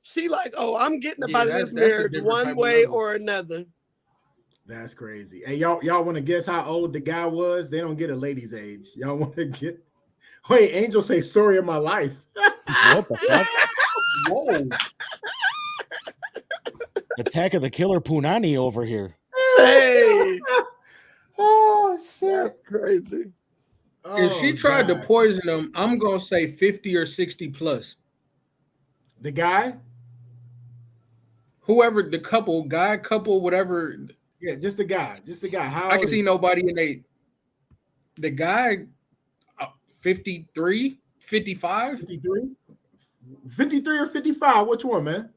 She like, oh, I'm getting up out of this marriage one way or another.
That's crazy. Hey, y'all want to guess how old the guy was? They don't get a lady's age. Y'all want to get? Wait, Angel say story of my life.
What the fuck?
Whoa!
Attack of the Killer Punani over here.
Hey.
Oh shit!
That's crazy.
If she tried to poison him, I'm gonna say 50 or 60 plus.
The guy?
Whoever the couple, whatever.
Yeah, just the guy. How
I can see nobody in the guy 53, 55?
53 or 55? Which one, man?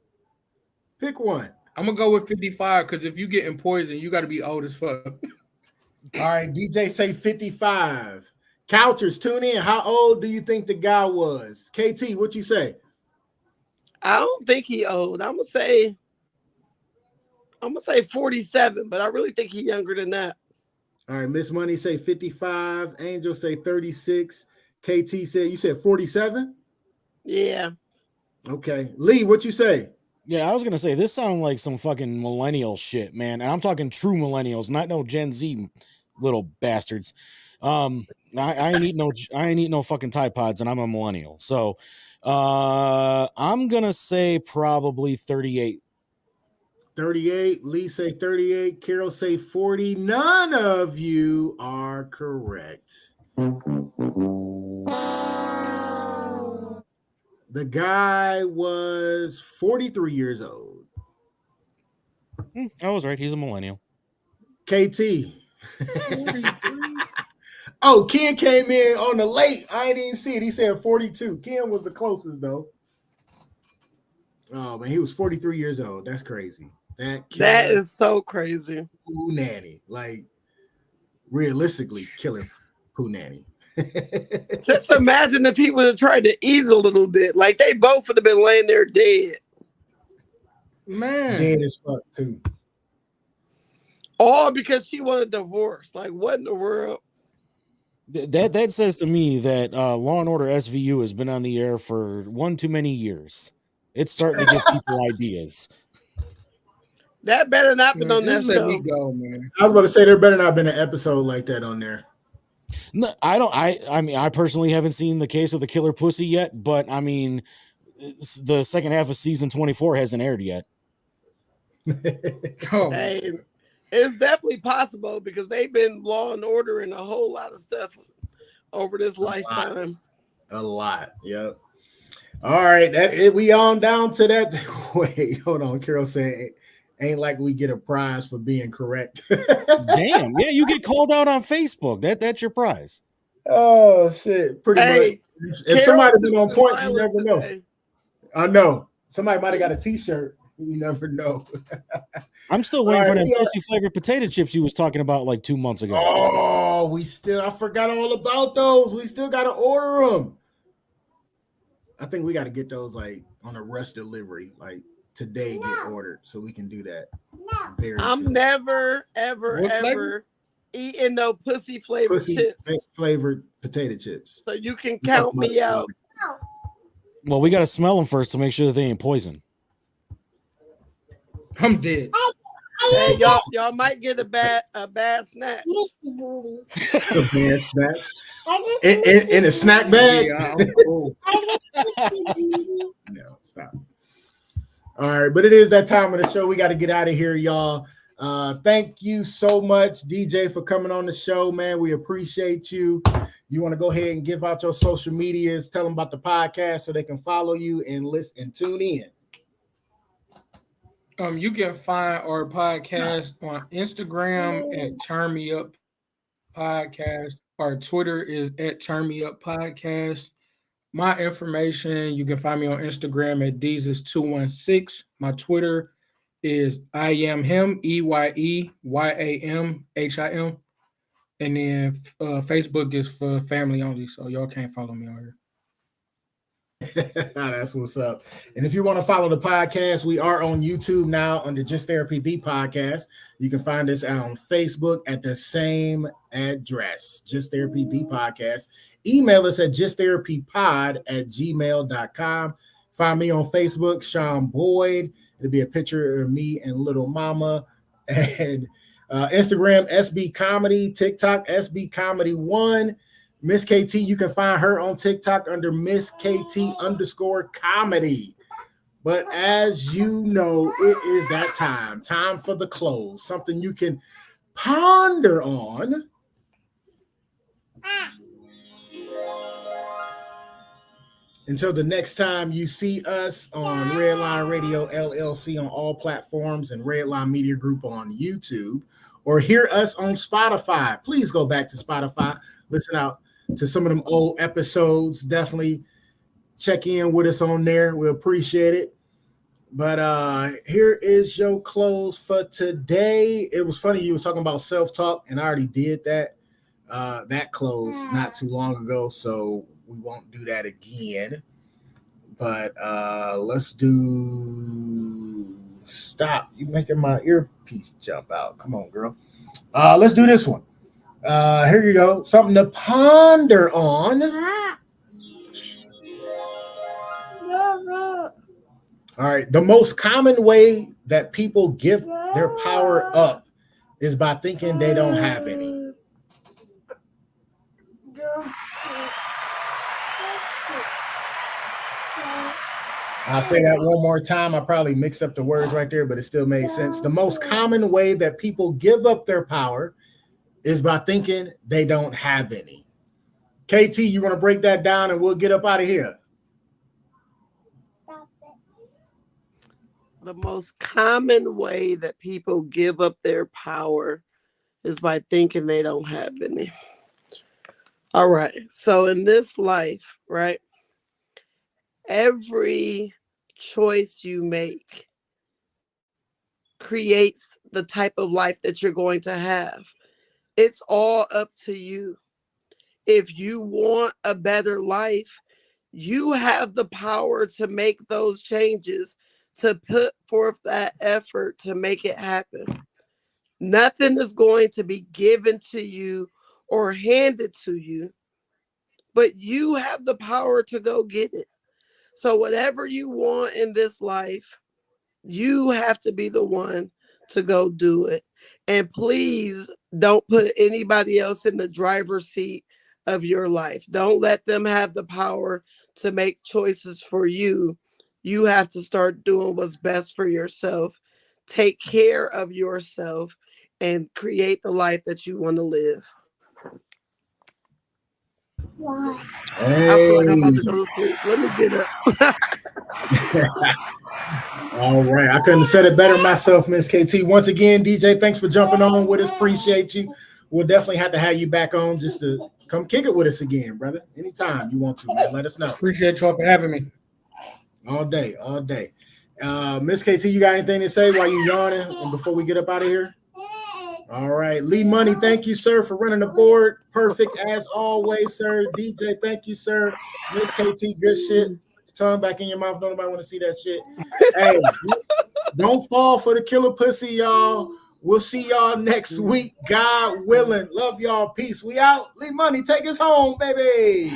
Pick one.
I'm gonna go with 55 because if you getting poisoned, you gotta be old as fuck.
All right, DJ say 55. Couchers, tune in. How old do you think the guy was? KT, what you say?
I don't think he old. I'm gonna say 47, but I really think he's younger than that.
All right, Miss Money say 55. Angel say 36. KT said you said 47.
Yeah.
Okay, Lee, what you say?
Yeah, I was gonna say this sounds like some fucking millennial shit, man. And I'm talking true millennials, not no Gen Z little bastards. I ain't eat no fucking Tide Pods, and I'm a millennial. So I'm gonna say probably 38.
38. Lee say 38. Carol say 40. None of you are correct. The guy was 43 years old.
I was right. He's a millennial.
KT. Oh, Ken came in on the late. I didn't even see it. He said 42. Ken was the closest, though. Oh, man, he was 43 years old. That's crazy.
That is so crazy.
Pooh Nanny. Like, realistically, killer Pooh Nanny.
Just imagine if he would have tried to eat a little bit. Like, they both would have been laying there dead.
Man.
Dead as fuck, too.
All because she wanted a divorce. Like, what in the world?
That says to me that Law and Order SVU has been on the air for one too many years. It's starting to give people ideas.
That better not be on that
Just let
show.
me go, man.
I was about to say there better not have been an episode like that on there.
No, I don't. I mean, I personally haven't seen the case of the killer pussy yet, but I mean, the second half of season 24 hasn't aired yet.
Oh,
And it's definitely possible because they've been law and order and a whole lot of stuff over this lifetime.
A lot. Yep. All right. We on down to that. Wait, hold on. Carol said, ain't like we get a prize for being correct.
Damn. Yeah, you get called out on Facebook. That's your prize.
Oh, shit. Pretty
Hey,
much. If
Carol
somebody been on
took
point,
the
you never
violence
know.
today.
I know. Somebody might have got a t-shirt. You never know.
I'm still waiting
All
for
right,
them
we are-
pussy flavored potato chips you was talking about like 2 months ago.
Oh, I forgot all about those. We still got to order them. I think we got to get those like on a rush delivery, like today get ordered so we can do that. Very
I'm
soon.
never, ever,
What flavor?
ever eating no pussy flavored
Pussy
chips.
flavored potato chips.
So you can count me out.
Well, we got to smell them first to make sure that they ain't poison.
I'm dead.
Hey, y'all might get a bad snatch.
A bad snack. In a snack bag.
Yeah, I'm cool.
No, stop. All right, but it is that time of the show. We got to get out of here, y'all. Thank you so much, DJ, for coming on the show, man. We appreciate you. You want to go ahead and give out your social medias, tell them about the podcast so they can follow you and listen and tune in.
You can find our podcast on Instagram at Turn Me Up Podcast. Our Twitter is at Turn Me Up Podcast. My information, you can find me on Instagram at Deezus216. My Twitter is I am him, EYEYAMHIM. And then Facebook is for family only, so y'all can't follow me on here.
That's what's up. And if you want to follow the podcast, we are on YouTube now under Just Therapy B Podcast. You can find us on Facebook at the same address, Just Therapy B Podcast. Email us at justtherapypod@gmail.com. Find me on Facebook, Sean Boyd. It'll be a picture of me and little mama. And Instagram, SB Comedy. TikTok, SB Comedy 1. Miss KT, you can find her on TikTok under Miss KT_comedy. But as you know, it is that time for the close, something you can ponder on. Until the next time you see us on Redline Radio LLC on all platforms and Redline Media Group on YouTube, or hear us on Spotify. Please go back to Spotify, listen out to some of them old episodes. Definitely check in with us on there. We appreciate it. But here is your close for today. It was funny you was talking about self-talk, and I already did that close not too long ago, so we won't do that again. But let's do stop. You making my earpiece jump out. Come on, girl. Let's do this one. Here you go. Something to ponder on. All right. The most common way that people give their power up is by thinking they don't have any. I'll say that one more time. I probably mixed up the words right there, but it still made sense. The most common way that people give up their power is by thinking they don't have any. KT, you want to break that down and we'll get up out of here?
The most common way that people give up their power is by thinking they don't have any. All right. So in this life, right, every choice you make creates the type of life that you're going to have. It's all up to you. If you want a better life, you have the power to make those changes, to put forth that effort to make it happen. Nothing is going to be given to you or handed to you, but you have the power to go get it. So whatever you want in this life, you have to be the one to go do it. And please don't put anybody else in the driver's seat of your life. Don't let them have the power to make choices for you. You have to start doing what's best for yourself take care of yourself, and create the life that you want to live.
Hey.
I feel like I'm about to go to sleep. Let me get up.
All right. I couldn't have said it better myself, Miss KT. Once again, DJ, thanks for jumping on with us. Appreciate you. We'll definitely have to have you back on just to come kick it with us again, brother. Anytime you want to, man. Let us know.
Appreciate y'all for having me.
All day, all day. Miss KT, you got anything to say while you yawning and before we get up out of here? All right. Lee Money, thank you, sir, for running the board. Perfect as always, sir. DJ, thank you, sir. Miss KT, good shit. Tongue back in your mouth. Don't nobody want to see that shit. Hey, don't fall for the killer pussy, y'all. We'll see y'all next week, God willing. Love y'all. Peace. We out. Lee Money, take us home, baby.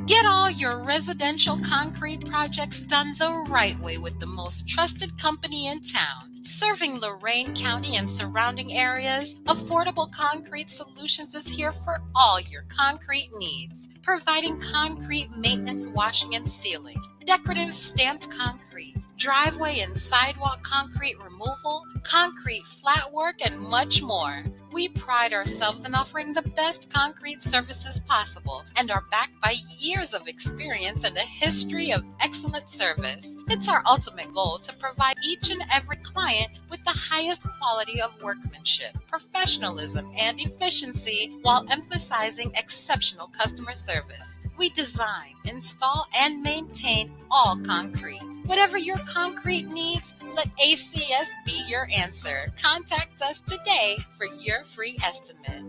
Get all your residential concrete projects done the right way with the most trusted company in town. Serving Lorain County and surrounding areas, Affordable Concrete Solutions is here for all your concrete needs. Providing concrete maintenance, washing, and sealing, decorative stamped concrete, driveway and sidewalk concrete removal, concrete flat work, and much more. We pride ourselves in offering the best concrete services possible and are backed by years of experience and a history of excellent service. It's our ultimate goal to provide each and every client with the highest quality of workmanship, professionalism, and efficiency while emphasizing exceptional customer service. We design, install, and maintain all concrete. Whatever your concrete needs, let ACS be your answer. Contact us today for your free estimate.